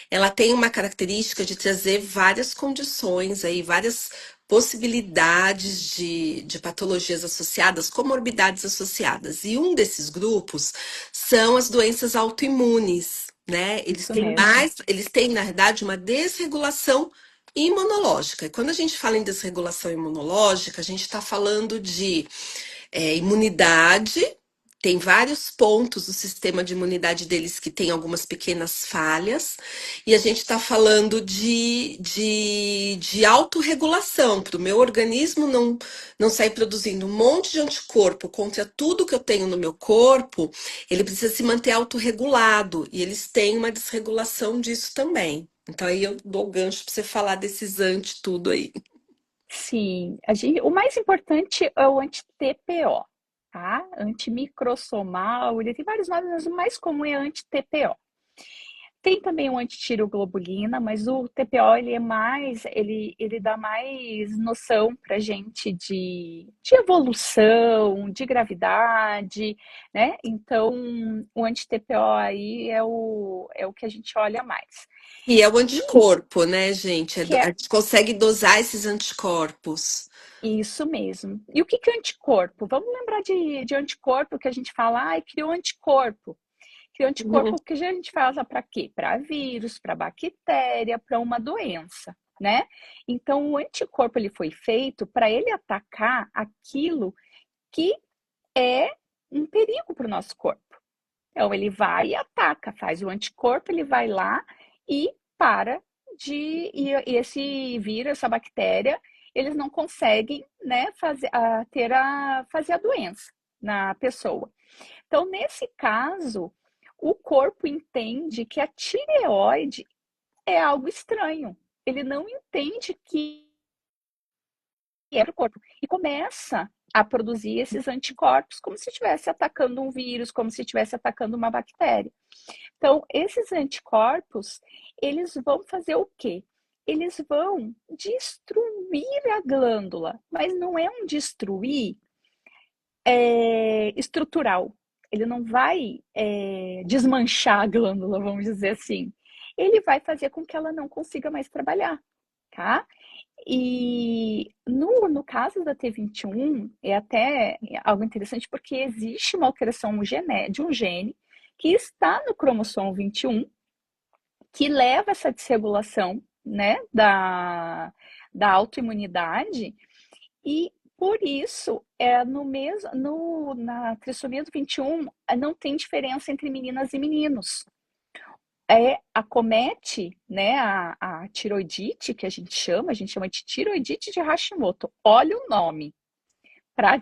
A: ela tem uma característica de trazer várias condições aí, várias possibilidades de patologias associadas, comorbidades associadas. E um desses grupos são as doenças autoimunes, né?
B: Isso mesmo.
A: Eles têm, na verdade, uma desregulação imunológica. E quando a gente fala em desregulação imunológica, a gente está falando de imunidade. Tem vários pontos do sistema de imunidade deles que tem algumas pequenas falhas, e a gente está falando de autorregulação, para o meu organismo não sair produzindo um monte de anticorpo contra tudo que eu tenho no meu corpo, ele precisa se manter autorregulado, e eles têm uma desregulação disso também. Então aí eu dou o gancho para você falar desses anti tudo aí.
B: Sim, o mais importante é o anti-TPO, tá? Antimicrosomal, ele tem vários nomes, mas o mais comum é anti-TPO. Tem também o antitiroglobulina, mas o TPO ele é mais, ele dá mais noção pra gente de evolução, de gravidade, né? Então, o anti-TPO aí é o que a gente olha mais.
A: E é o
B: E
A: anticorpo, né, gente?
B: que
A: A
B: é
A: gente consegue dosar esses anticorpos.
B: isso mesmo. E o que que é anticorpo? Vamos lembrar de anticorpo que a gente fala, ai, criou anticorpo. Criou
A: Uhum.
B: anticorpo que a gente fala para quê? Para vírus, para bactéria, para uma doença, né? Então, o anticorpo ele foi feito para ele atacar aquilo que é um perigo para o nosso corpo. Então, ele vai e ataca, faz o anticorpo, ele vai lá e para e esse vírus, essa bactéria, eles não conseguem, né, fazer a doença na pessoa. Então, nesse caso, o corpo entende que a tireoide é algo estranho. Ele não entende que é para o corpo. E começa a produzir esses anticorpos como se estivesse atacando um vírus, como se estivesse atacando uma bactéria. Então, esses anticorpos, eles vão fazer o quê? Eles vão destruir a glândula, mas não é um destruir estrutural. Ele não vai desmanchar a glândula, vamos dizer assim. Ele vai fazer com que ela não consiga mais trabalhar, tá? E no caso da T21, é até algo interessante porque existe uma alteração de um gene que está no cromossomo 21 que leva essa desregulação, né, da autoimunidade, e por isso, no mesmo, na trissomia do 21, não tem diferença entre meninas e meninos. Acomete, né, a tiroidite, que a gente chama de tiroidite de Hashimoto. Olha o nome, para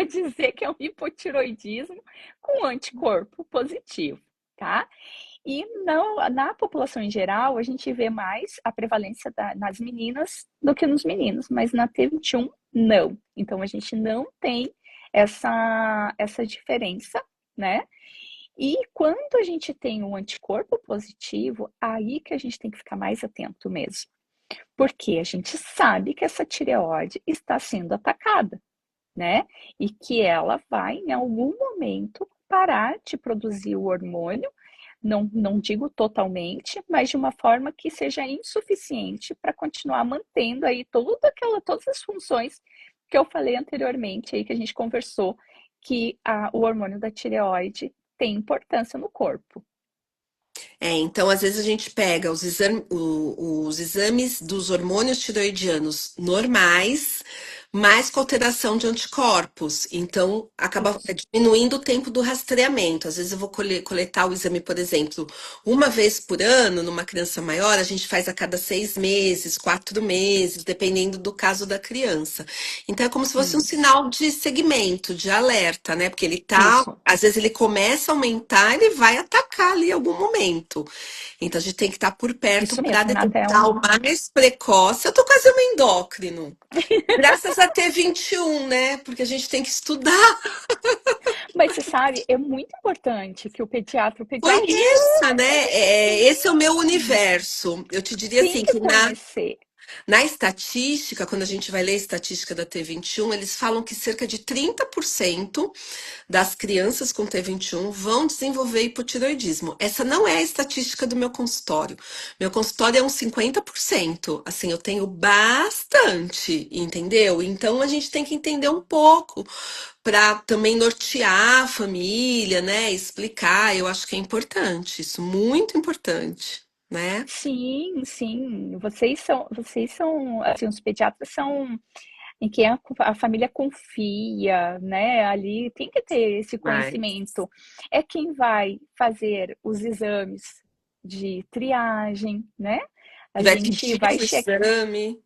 B: dizer que é um hipotiroidismo com anticorpo positivo, tá? E na população em geral, a gente vê mais a prevalência nas meninas do que nos meninos, mas na T21, não. Então, a gente não tem essa diferença, né? E quando a gente tem um anticorpo positivo, aí que a gente tem que ficar mais atento mesmo. Porque a gente sabe que essa tireoide está sendo atacada, né? E que ela vai, em algum momento, parar de produzir o hormônio, não digo totalmente, mas de uma forma que seja insuficiente para continuar mantendo aí todas as funções que eu falei anteriormente, aí que a gente conversou, que o hormônio da tireoide tem importância no corpo.
A: Então, às vezes a gente pega os exames dos hormônios tiroidianos normais, mas com alteração de anticorpos. Então, acaba
B: Isso,
A: diminuindo o tempo do rastreamento. Às vezes eu vou coletar o exame, por exemplo, uma vez por ano, numa criança maior, a gente faz a cada 6 meses, 4 meses, dependendo do caso da criança. Então, é como se fosse um
B: isso,
A: sinal de segmento, de alerta, né? Porque ele tá,
B: isso.
A: às vezes ele começa a aumentar, ele vai atacar ali em algum momento. Então, a gente tem que estar por perto
B: Isso
A: para
B: mesmo, Renata,
A: detectar o mais precoce. Eu tô quase uma endócrino. Graças a T21, né? Porque a gente tem que estudar.
B: Mas você sabe, é muito importante que o pediatra
A: Conheça, né?
B: ele
A: Esse é o meu
B: sim,
A: universo. Eu te diria
B: tem
A: assim
B: que
A: que
B: conhecer.
A: na estatística, quando a gente vai ler a estatística da T21, eles falam que cerca de 30% das crianças com T21 vão desenvolver hipotiroidismo. Essa não é a estatística do meu consultório. Meu consultório é uns 50%. Assim, eu tenho bastante, entendeu? Então a gente tem que entender um pouco para também nortear a família, né? Explicar. Eu acho que é importante, isso, muito importante, né?
B: Sim, sim. Vocês são, assim, os pediatras são em quem a família confia, né? Ali tem que ter esse
A: Mas
B: conhecimento. É quem vai fazer os exames de triagem, né? A
A: vai
B: gente
A: pedir
B: vai
A: o
B: checar
A: exame.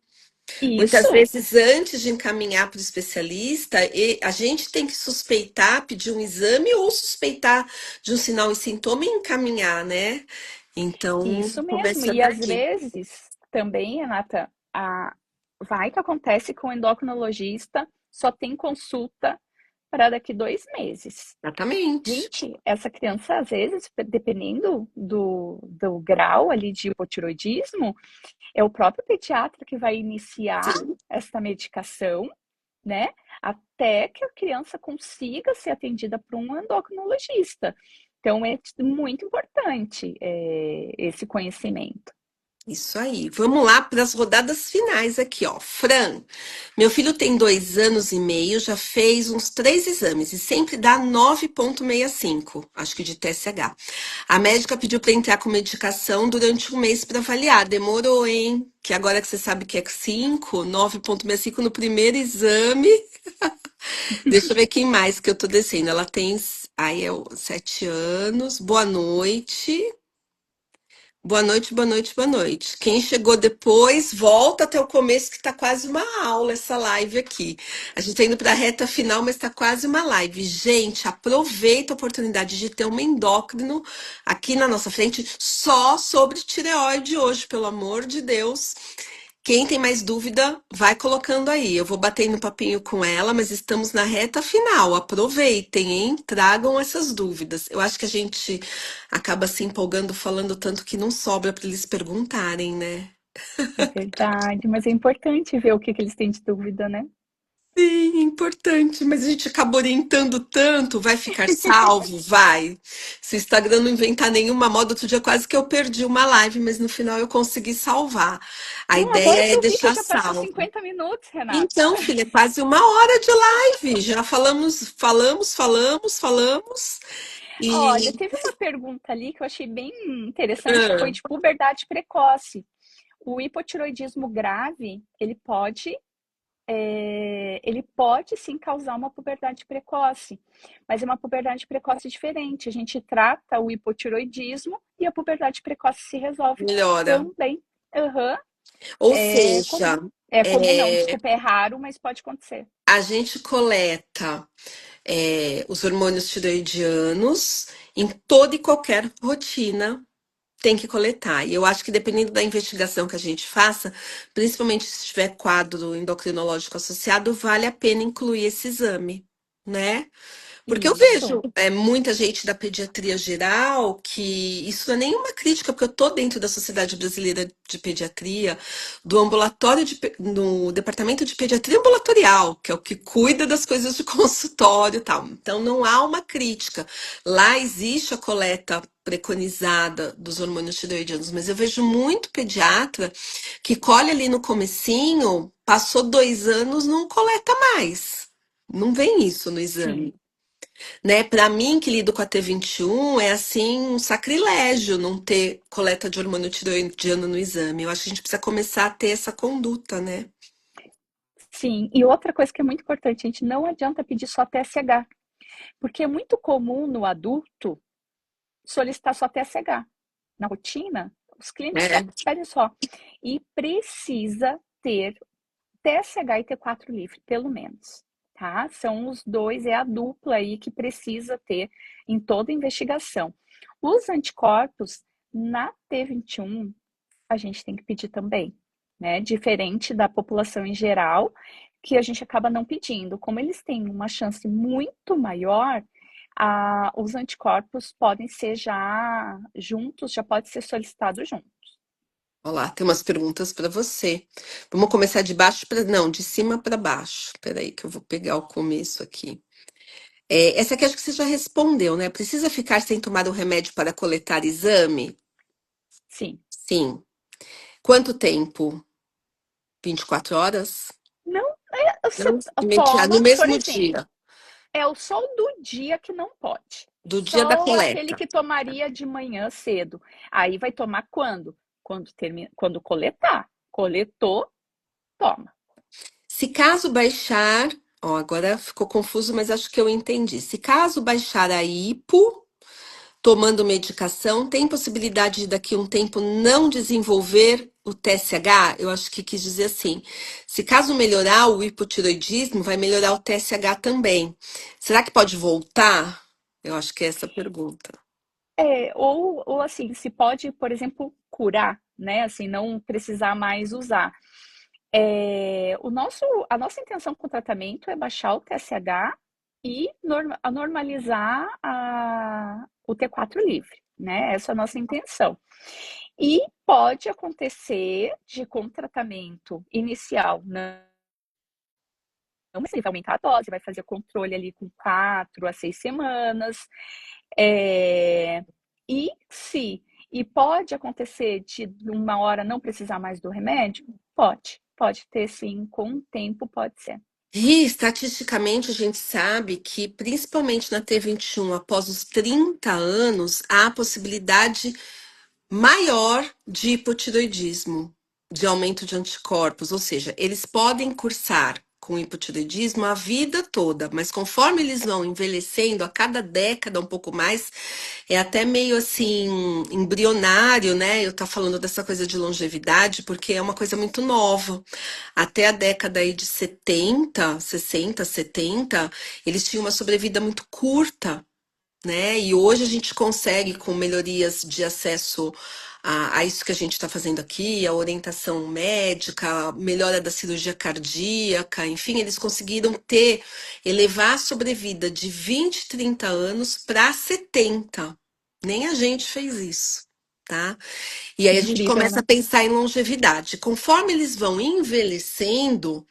A: Muitas
B: isso,
A: vezes, antes de encaminhar para o especialista, a gente tem que suspeitar, pedir um exame ou suspeitar de um sinal e sintoma e encaminhar, né? Então,
B: isso mesmo.
A: começa
B: E às
A: daqui.
B: vezes também, Renata, vai que acontece com o endocrinologista, só tem consulta para daqui 2 meses.
A: Exatamente.
B: Gente, essa criança, às vezes, dependendo do grau ali de hipotiroidismo, é o próprio pediatra que vai iniciar
A: Sim.
B: essa medicação, né? Até que a criança consiga ser atendida por um endocrinologista. Então, é muito importante esse conhecimento.
A: Isso aí. Vamos lá para as rodadas finais aqui, ó. Fran, meu filho tem 2 anos e meio, já fez uns 3 exames e sempre dá 9,65, acho que de TSH. A médica pediu para entrar com medicação durante um mês para avaliar. Demorou, hein? Que agora que você sabe que é 5, 9,65 no primeiro exame. Deixa eu ver quem mais que eu tô descendo. Ela tem, aí é 7 anos. Boa noite. Boa noite, boa noite, boa noite. Quem chegou depois, volta até o começo, que tá quase uma aula essa live aqui. A gente tá indo para a reta final, mas tá quase uma live. Gente, aproveita a oportunidade de ter um endócrino aqui na nossa frente só sobre tireoide hoje, pelo amor de Deus. Quem tem mais dúvida, vai colocando aí. Eu vou batendo papinho com ela, mas estamos na reta final. Aproveitem, hein? Tragam essas dúvidas. Eu acho que a gente acaba se empolgando falando tanto que não sobra para eles perguntarem, né?
B: É verdade, mas é importante ver o que eles têm de dúvida, né?
A: Sim, importante, mas a gente acaba orientando tanto, vai ficar salvo? Vai. Se o Instagram não inventar nenhuma moda, outro dia quase que eu perdi uma live, mas no final eu consegui salvar. A
B: Não, agora
A: ideia
B: que
A: é
B: eu vi que
A: deixar
B: já passou
A: salvo.
B: 50 minutos, Renata.
A: Então, filha, é quase uma hora de live. Já falamos.
B: Olha,
A: E
B: teve uma pergunta ali que eu achei bem interessante, que foi
A: ah,
B: de puberdade precoce. O hipotiroidismo grave, ele pode sim causar uma puberdade precoce, mas é uma puberdade precoce diferente. A gente trata o hipotiroidismo e a puberdade precoce se resolve
A: Melhora.
B: também. Aham.
A: Ou
B: É
A: seja,
B: comum. É comum não,
A: é,
B: desculpa, é raro, mas pode acontecer.
A: a gente coleta os hormônios tiroidianos em toda e qualquer rotina. Tem que coletar. E eu acho que dependendo da investigação que a gente faça, principalmente se tiver quadro endocrinológico associado, vale a pena incluir esse exame, né? Porque eu vejo
B: Isso.
A: muita gente da pediatria geral que isso não é nenhuma crítica, porque eu tô dentro da Sociedade Brasileira de Pediatria, do ambulatório no departamento de pediatria ambulatorial, que é o que cuida das coisas de consultório e tal. Então não há uma crítica. Lá existe a coleta preconizada dos hormônios tireoidianos, mas eu vejo muito pediatra que colhe ali no comecinho, passou 2 anos, não coleta mais. Não vem isso no exame,
B: Sim.
A: né? Para mim, que lido com a T21, é assim um sacrilégio não ter coleta de hormônio tiroidiano no exame. Eu acho que a gente precisa começar a ter essa conduta, né?
B: Sim, e outra coisa que é muito importante, a gente não adianta pedir só TSH, porque é muito comum no adulto solicitar só TSH. Na rotina, os clínicos
A: É.
B: pedem só. E precisa ter TSH e T4 livre, pelo menos. Tá? São os dois, é a dupla aí que precisa ter em toda investigação. Os anticorpos na T21, a gente tem que pedir também, né? Diferente da população em geral, que a gente acaba não pedindo. Como eles têm uma chance muito maior, os anticorpos podem ser já juntos, já pode ser solicitado junto.
A: Olá, tem umas perguntas para você. Vamos começar de baixo para. Não, de cima para baixo. Peraí, que eu vou pegar o começo aqui. Essa aqui acho que você já respondeu, né? Precisa ficar sem tomar o remédio para coletar exame?
B: Sim.
A: Sim. Quanto tempo? 24 horas?
B: Não, você
A: Não? Imediato, no
B: toma, por
A: mesmo
B: exemplo,
A: dia,
B: é o sol do dia que não pode.
A: do dia da
B: Só aquele
A: coleta.
B: que tomaria de manhã cedo. Aí vai tomar quando? Quando coletar. Coletou, toma.
A: Se caso baixar, ó, agora ficou confuso, mas acho que eu entendi. Se caso baixar a hipo, tomando medicação, tem possibilidade de daqui a um tempo não desenvolver o TSH? Eu acho que quis dizer assim. Se caso melhorar o hipotiroidismo, vai melhorar o TSH também. Será que pode voltar? Eu acho que é essa a pergunta.
B: Ou assim, se pode, por exemplo, curar, né? Assim, não precisar mais usar. A nossa intenção com o tratamento é baixar o TSH e normalizar o T4 livre, né? Essa é a nossa intenção. E pode acontecer de com o tratamento inicial, não, mas ele vai aumentar a dose, vai fazer controle ali com 4 a 6 semanas. É, e se e pode acontecer de uma hora não precisar mais do remédio? Pode ter sim, com o tempo pode ser.
A: E estatisticamente a gente sabe que, principalmente na T21, após os 30 anos, há a possibilidade maior de hipotiroidismo, de aumento de anticorpos, ou seja, eles podem cursar com hipotiroidismo a vida toda, mas conforme eles vão envelhecendo, a cada década, um pouco mais, é até meio assim, embrionário, né? Eu tá falando dessa coisa de longevidade, porque é uma coisa muito nova. Até a década aí de 70, 60, 70, eles tinham uma sobrevida muito curta, né? E hoje a gente consegue, com melhorias de acesso a isso que a gente está fazendo aqui, a orientação médica, a melhora da cirurgia cardíaca, enfim, eles conseguiram elevar a sobrevida de 20, 30 anos para 70. Nem a gente fez isso, tá? E aí a gente
B: Incrível,
A: começa a
B: né?
A: pensar em longevidade. Conforme eles vão envelhecendo,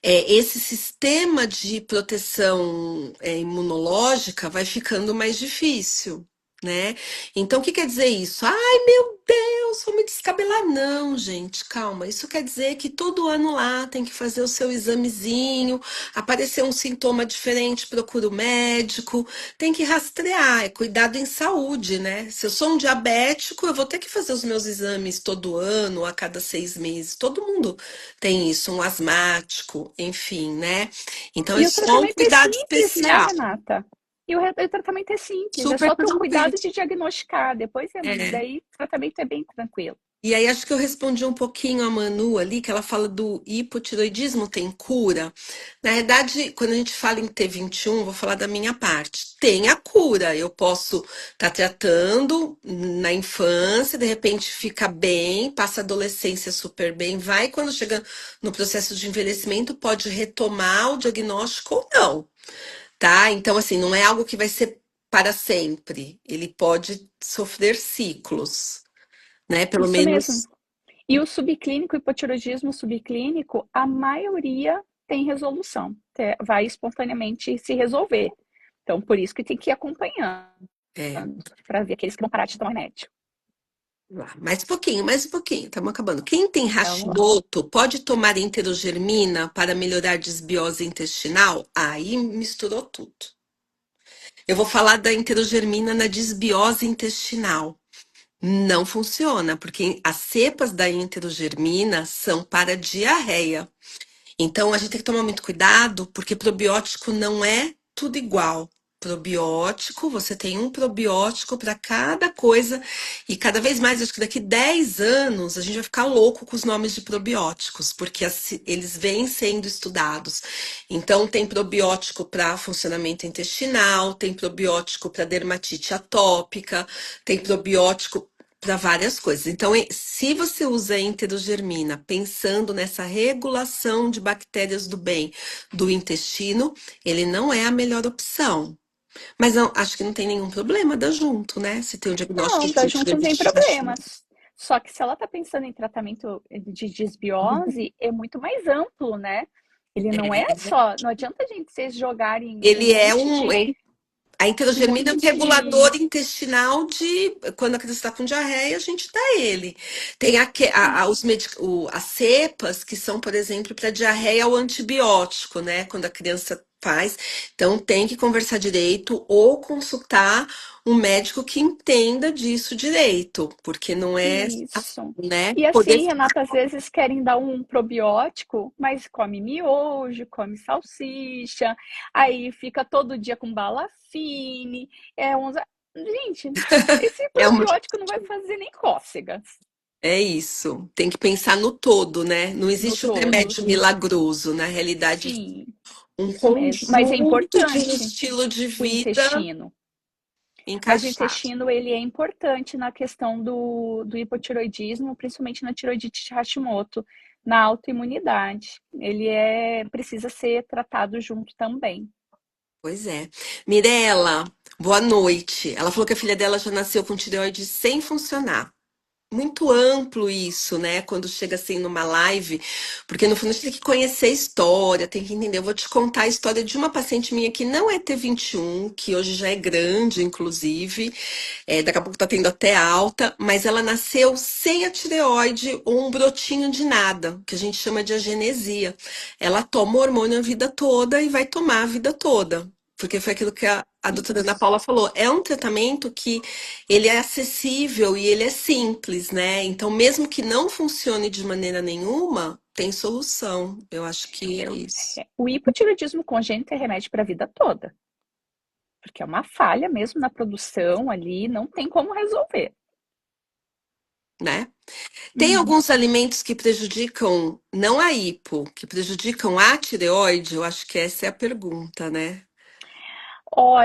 A: esse sistema de proteção imunológica vai ficando mais difícil. né? Então, o que quer dizer isso? Ai, meu Deus, vou me descabelar. Não, gente, calma. Isso quer dizer que todo ano lá tem que fazer o seu examezinho, aparecer um sintoma diferente, procura o médico, tem que rastrear, é cuidado em saúde, né? Se eu sou um diabético, eu vou ter que fazer os meus exames todo ano, a cada 6 meses. Todo mundo tem isso, um asmático, enfim, né? Então, é
B: E o
A: só um
B: tratamento é
A: cuidado
B: simples, né,
A: especial.
B: Renata? E o tratamento é simples, é
A: Super
B: só ter o
A: resolvido.
B: cuidado de diagnosticar.
A: É.
B: Daí o tratamento é bem tranquilo.
A: E aí acho que eu respondi um pouquinho a Manu ali, que ela fala do hipotiroidismo tem cura. Na verdade, quando a gente fala em T21, vou falar da minha parte. Tem a cura. Eu posso estar tratando na infância, de repente fica bem, passa a adolescência super bem, vai quando chega no processo de envelhecimento, pode retomar o diagnóstico ou não, tá? Então, assim, não é algo que vai ser para sempre. Ele pode sofrer ciclos, né? Pelo
B: Isso mesmo.
A: menos.
B: E o subclínico, o hipotiroidismo subclínico, a maioria tem resolução, vai espontaneamente se resolver. Então, por isso que tem que ir acompanhando,
A: É,
B: para ver aqueles que vão parar de tomar remédio.
A: lá, mais um pouquinho, estamos acabando. Quem tem
B: Vamos lá.
A: Hashimoto pode tomar enterogermina para melhorar a desbiose intestinal? Aí misturou tudo. Eu vou falar da enterogermina na desbiose intestinal. Não funciona, porque as cepas da enterogermina são para diarreia. Então a gente tem que tomar muito cuidado, porque probiótico não é tudo igual. Probiótico, você tem um probiótico para cada coisa, e cada vez mais, acho que daqui 10 anos, a gente vai ficar louco com os nomes de probióticos, porque eles vêm sendo estudados. Então, tem probiótico para funcionamento intestinal, tem probiótico para dermatite atópica, tem probiótico para várias coisas. Então, se você usa enterogermina pensando nessa regulação de bactérias do bem do intestino, ele não é a melhor opção. Mas não, acho que não tem nenhum problema dar junto, né? Se tem o diagnóstico
B: Não,
A: de
B: da junto não tem
A: tiroidite Hashimoto.
B: problemas. Só que se ela está pensando em tratamento de desbiose, é muito mais amplo, né? Ele não é só. Não adianta a gente vocês jogarem
A: Ele é um. A
B: um
A: enterogermina é
B: monte
A: um
B: de.
A: regulador intestinal de. Quando a criança está com diarreia, a gente dá ele. Tem as cepas que são, por exemplo, para diarreia ao antibiótico, né? Quando a criança faz. Então, tem que conversar direito ou consultar um médico que entenda disso direito, porque não é,
B: Isso.
A: né?
B: E
A: Poder.
B: assim, Renata, às vezes querem dar um probiótico, mas come miojo, come salsicha, aí fica todo dia com balafine. Gente, esse
A: É uma.
B: probiótico não vai fazer nem cócegas
A: É isso. Tem que pensar no todo, né? Não
B: no
A: existe um
B: todo.
A: remédio milagroso. Na realidade,
B: Sim,
A: um
B: isso mesmo. Mas é
A: conjunto de um
B: importante
A: estilo de
B: o
A: vida
B: intestino. Mas o
A: encaixado.
B: intestino, ele é importante na questão do hipotiroidismo, principalmente na tiroidite de Hashimoto, na autoimunidade. Precisa ser tratado junto também.
A: Pois é. Mirela, boa noite. Ela falou que a filha dela já nasceu com tireoide sem funcionar. Muito amplo isso, né? Quando chega assim numa live, porque no fundo a gente tem que conhecer a história, tem que entender. Eu vou te contar a história de uma paciente minha que não é T21, que hoje já é grande, inclusive, daqui a pouco tá tendo até alta, mas ela nasceu sem a tireoide ou um brotinho de nada, que a gente chama de agenesia. Ela toma hormônio a vida toda e vai tomar a vida toda. Porque foi aquilo que a doutora Ana
B: Isso.
A: Paula falou. É um tratamento que ele é acessível e ele é simples, né? Então, mesmo que não funcione de maneira nenhuma, tem solução. Eu acho que é isso,
B: O hipotireoidismo congênito é remédio para a vida toda, porque é uma falha mesmo na produção ali, não tem como resolver.
A: né? Tem
B: Uhum.
A: alguns alimentos que prejudicam, não a hipo, que prejudicam a tireoide? Eu acho que essa é a pergunta, né?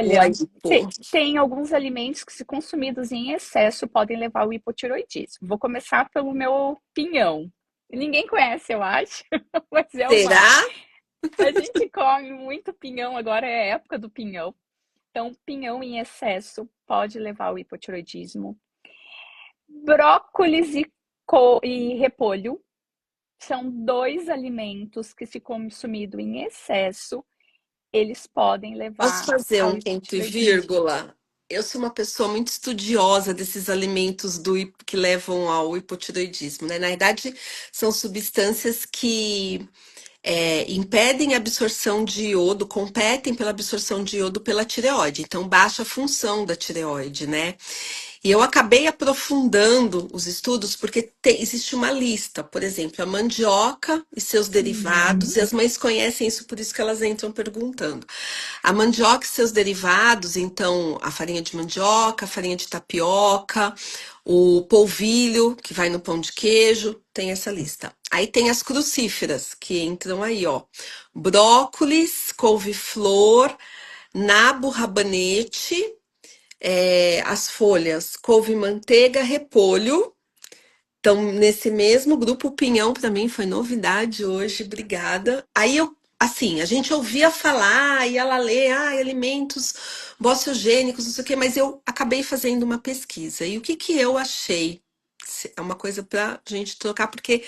A: Ou a
B: Olha,
A: hipo?
B: tem alguns alimentos que, se consumidos em excesso, podem levar ao hipotiroidismo. Vou começar pelo meu pinhão. Ninguém conhece, eu acho, mas é uma.
A: Será?
B: A gente come muito pinhão, agora é a época do pinhão. Então, pinhão em excesso pode levar ao hipotiroidismo. Brócolis e repolho são dois alimentos que, se consumido em excesso, eles podem
A: Posso
B: levar
A: fazer
B: ao
A: um ponto e
B: hipotireoidismo.
A: vírgula? Eu sou uma pessoa muito estudiosa desses alimentos que levam ao hipotiroidismo, né? Na verdade, são substâncias que impedem a absorção de iodo, competem pela absorção de iodo pela tireoide, então baixa a função da tireoide, né? E eu acabei aprofundando os estudos porque existe uma lista, por exemplo, a mandioca e seus derivados,
B: Uhum.
A: e as mães conhecem isso, por isso que elas entram perguntando. A mandioca e seus derivados, então, a farinha de mandioca, a farinha de tapioca, o polvilho, que vai no pão de queijo, tem essa lista. Aí tem as crucíferas, que entram aí, ó. Brócolis, couve-flor, nabo rabanete, as folhas, couve-manteiga, repolho. Então, nesse mesmo grupo, o pinhão para mim foi novidade hoje, obrigada. Aí eu, assim, a gente ouvia falar e ela lê, alimentos bociogênicos, não sei o quê, mas eu acabei fazendo uma pesquisa. E o que que eu achei? É uma coisa para a gente trocar, porque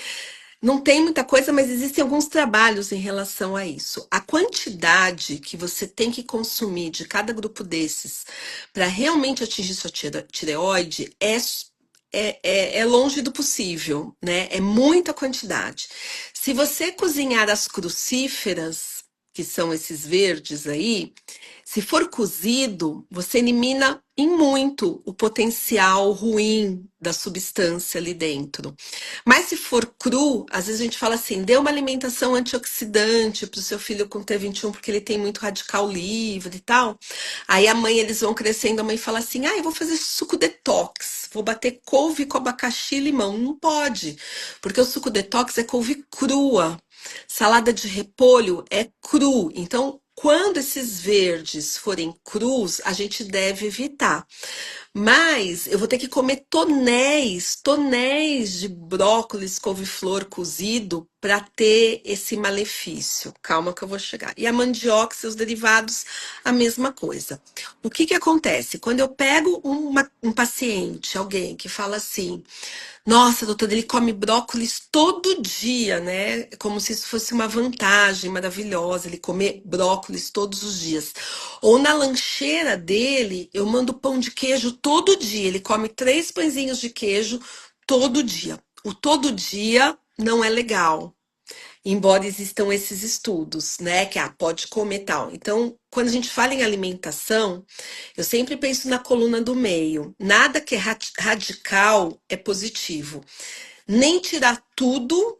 A: não tem muita coisa, mas existem alguns trabalhos em relação a isso. A quantidade que você tem que consumir de cada grupo desses para realmente atingir sua tireoide é longe do possível, né? É muita quantidade. Se você cozinhar as crucíferas, que são esses verdes aí, se for cozido, você elimina em muito o potencial ruim da substância ali dentro. Mas se for cru, às vezes a gente fala assim, dê uma alimentação antioxidante para o seu filho com T21, porque ele tem muito radical livre e tal. Aí a mãe, eles vão crescendo, a mãe fala assim, eu vou fazer suco detox, vou bater couve com abacaxi e limão. Não pode, porque o suco detox é couve crua. Salada de repolho é cru. Então, quando esses verdes forem crus, a gente deve evitar. Mas eu vou ter que comer tonéis de brócolis, couve-flor cozido para ter esse malefício. Calma que eu vou chegar. E a mandioca e seus derivados, a mesma coisa. O que que acontece? Quando eu pego um paciente, alguém que fala assim, nossa, doutora, ele come brócolis todo dia, né? Como se isso fosse uma vantagem maravilhosa, ele comer brócolis todos os dias. Ou na lancheira dele, eu mando pão de queijo todo dia. Ele come 3 pãezinhos de queijo todo dia. O todo dia não é legal. Embora existam esses estudos, né? Que pode comer tal. Então, quando a gente fala em alimentação, eu sempre penso na coluna do meio. Nada que é radical é positivo. Nem tirar tudo,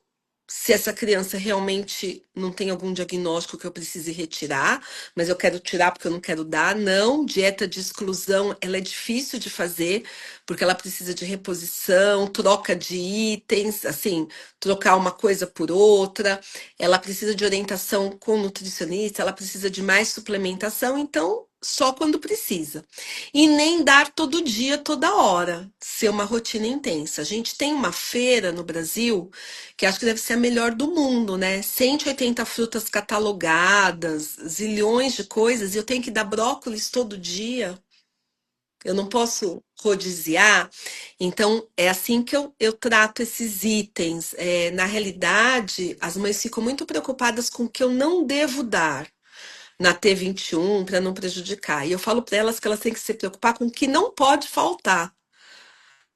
A: se essa criança realmente não tem algum diagnóstico que eu precise retirar, mas eu quero tirar porque eu não quero dar. Não, dieta de exclusão, ela é difícil de fazer, porque ela precisa de reposição, troca de itens, assim, trocar uma coisa por outra. Ela precisa de orientação com nutricionista, ela precisa de mais suplementação, então só quando precisa. E nem dar todo dia, toda hora, ser uma rotina intensa. A gente tem uma feira no Brasil que acho que deve ser a melhor do mundo, né? 180 frutas catalogadas, zilhões de coisas, e eu tenho que dar brócolis todo dia. Eu não posso rodiziar. Então, é assim que eu trato esses itens. Na realidade, as mães ficam muito preocupadas com o que eu não devo dar na T21 para não prejudicar. E eu falo para elas que elas têm que se preocupar com o que não pode faltar,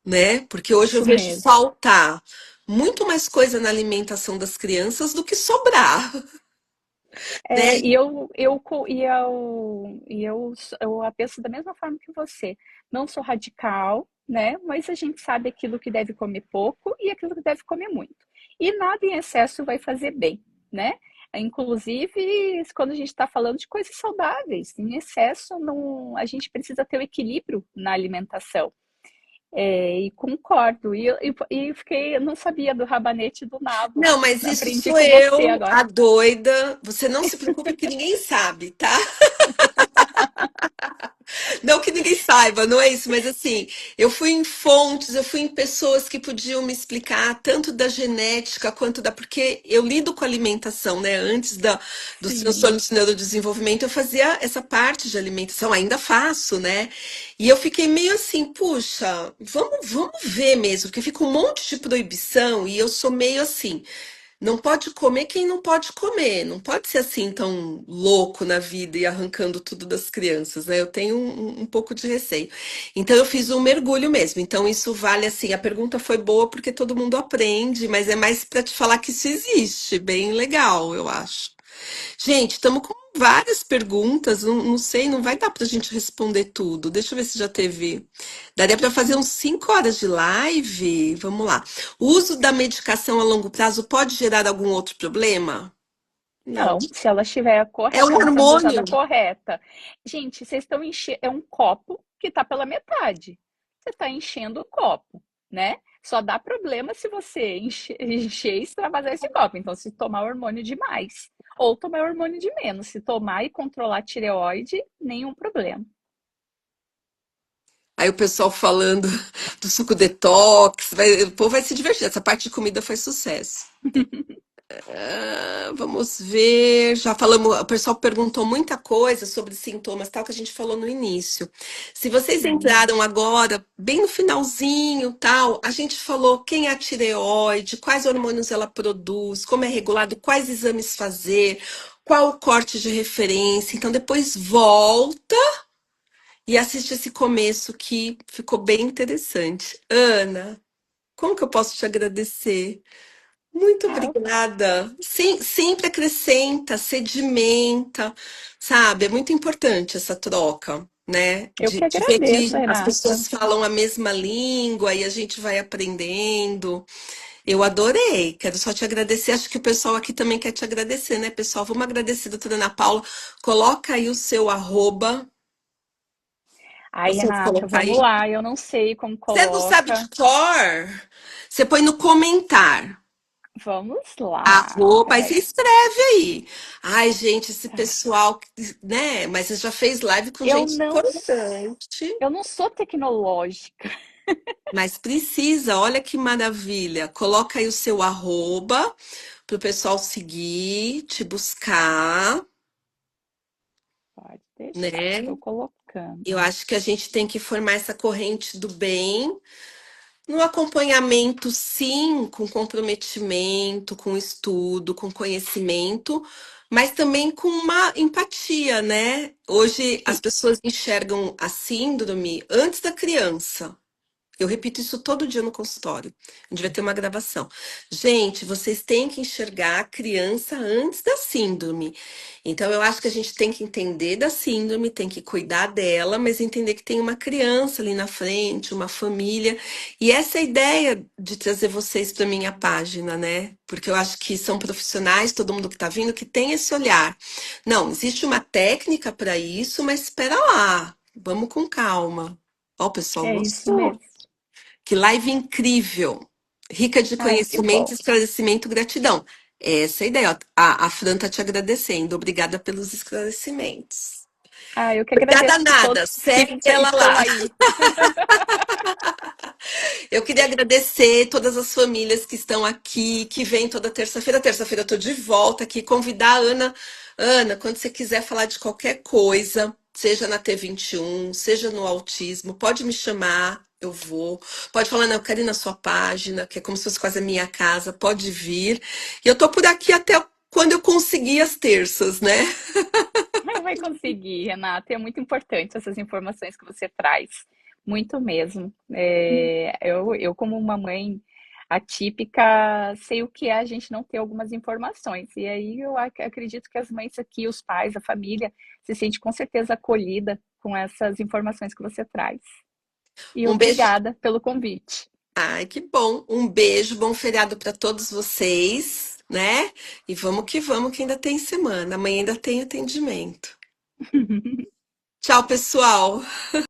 A: né? Porque hoje eu
B: Isso
A: vejo
B: mesmo.
A: faltar muito mais coisa na alimentação das crianças do que sobrar,
B: É,
A: né?
B: eu penso da mesma forma que você. Não sou radical, né? Mas a gente sabe aquilo que deve comer pouco e aquilo que deve comer muito. E nada em excesso vai fazer bem, né? Inclusive, quando a gente está falando de coisas saudáveis, em excesso, não, a gente precisa ter o equilíbrio na alimentação. E concordo. Eu não sabia do rabanete e do nabo.
A: Não, mas isso
B: Aprendi
A: sou
B: com você
A: eu,
B: agora.
A: a doida. Você não se preocupe que ninguém sabe, tá? Não que ninguém saiba, não é isso, mas assim, eu fui em fontes, eu fui em pessoas que podiam me explicar tanto da genética quanto da. Porque eu lido com alimentação, né? Antes dos
B: Sim.
A: transtornos de neurodesenvolvimento, eu fazia essa parte de alimentação, ainda faço, né? E eu fiquei meio assim, puxa, vamos ver mesmo, porque fica um monte de proibição e eu sou meio assim. não pode comer quem não pode comer. Não pode ser assim tão louco na vida e arrancando tudo das crianças, né? Eu tenho um pouco de receio. Então eu fiz um mergulho mesmo. Então isso vale assim. A pergunta foi boa porque todo mundo aprende, mas é mais para te falar que isso existe. Bem legal, eu acho. Gente, estamos com várias perguntas. Não sei, não vai dar para a gente responder tudo. Deixa eu ver se já teve. Daria para fazer uns 5 horas de live? Vamos lá. O uso da medicação a longo prazo pode gerar algum outro problema? Não.
B: Não, se ela estiver
A: É um
B: correta, sendo
A: hormônio.
B: usada correta. Gente, vocês estão enchendo. É um copo que está pela metade. Você está enchendo o copo, né? Só dá problema se você encher e extravasar esse copo. Então, se tomar hormônio demais. Ou tomar hormônio de menos. Se tomar e controlar a tireoide, nenhum problema.
A: Aí o pessoal falando do suco detox. O povo vai se divertir. Essa parte de comida foi sucesso. Vamos ver. Já falamos, o pessoal perguntou muita coisa sobre sintomas, tal, que a gente falou no início. Se vocês entraram agora, bem no finalzinho, tal, a gente falou quem é a tireoide, quais hormônios ela produz, como é regulado, quais exames fazer, qual o corte de referência. Então, depois volta e assiste esse começo que ficou bem interessante. Ana, como que eu posso te agradecer? Muito
B: Ah,
A: obrigada. Sempre acrescenta, sedimenta, sabe? É muito importante essa troca, né?
B: eu que
A: De ver
B: agradeço,
A: que as
B: Renata.
A: pessoas falam a mesma língua e a gente vai aprendendo. Eu adorei. Quero só te agradecer. Acho que o pessoal aqui também quer te agradecer, né, pessoal? Vamos agradecer, doutora Ana Paula. Coloca aí o seu arroba.
B: Ai,
A: Posso
B: Renata,
A: colocar
B: vamos
A: aí?
B: lá. Eu não sei como
A: Você não sabe de
B: coloca.
A: cor? Você põe no comentário.
B: Vamos lá.
A: Arroba, aí você
B: Peraí.
A: escreve aí. Ai, gente, esse pessoal, né? Mas você já fez live com
B: Eu
A: gente
B: não,
A: importante.
B: eu não sou tecnológica.
A: Mas precisa, olha que maravilha. Coloca aí o seu arroba para o pessoal seguir, te buscar,
B: Pode deixar,
A: né?
B: estou colocando.
A: Eu acho que a gente tem que formar essa corrente do bem. No acompanhamento, sim, com comprometimento, com estudo, com conhecimento, mas também com uma empatia, né? Hoje as
B: Sim,
A: pessoas enxergam a síndrome antes da criança. Eu repito isso todo dia no consultório. A gente vai ter uma gravação. Gente, vocês têm que enxergar a criança antes da síndrome. Então, eu acho que a gente tem que entender da síndrome, tem que cuidar dela, mas entender que tem uma criança ali na frente, uma família. E essa é a ideia de trazer vocês para minha página, né? Porque eu acho que são profissionais, todo mundo que está vindo, que tem esse olhar. Não, existe uma técnica para isso, mas espera lá, vamos com calma. Ó, o pessoal
B: é isso
A: gostou.
B: mesmo.
A: Que live incrível! Rica de
B: Ai, que
A: conhecimento,
B: bom.
A: esclarecimento, gratidão. Essa é a ideia. Ó. A Fran tá te agradecendo. Obrigada pelos esclarecimentos.
B: Ah, eu que
A: Obrigada
B: agradeço
A: nada.
B: todos que
A: Segue ela
B: estão
A: lá.
B: aí.
A: Eu queria agradecer todas as famílias que estão aqui, que vêm toda terça-feira. Terça-feira eu tô de volta aqui. Convidar a Ana. Ana, quando você quiser falar de qualquer coisa, seja na T21, seja no autismo, pode me chamar. Eu vou. Pode falar, não, eu quero ir na sua página, que é como se fosse quase a minha casa. Pode vir. E eu tô por aqui até quando eu conseguir as terças, né?
B: Vai conseguir, Renata. É muito importante essas informações que você traz. Muito mesmo. Eu, como uma mãe atípica, sei o que é a gente não ter algumas informações. E aí eu acredito que as mães aqui, os pais, a família, se sente com certeza acolhida com essas informações que você traz. E
A: Um beijo.
B: obrigada pelo convite.
A: Ai, que bom. Um beijo, bom feriado para todos vocês, né? E vamos, que ainda tem semana. Amanhã ainda tem atendimento. Tchau, pessoal.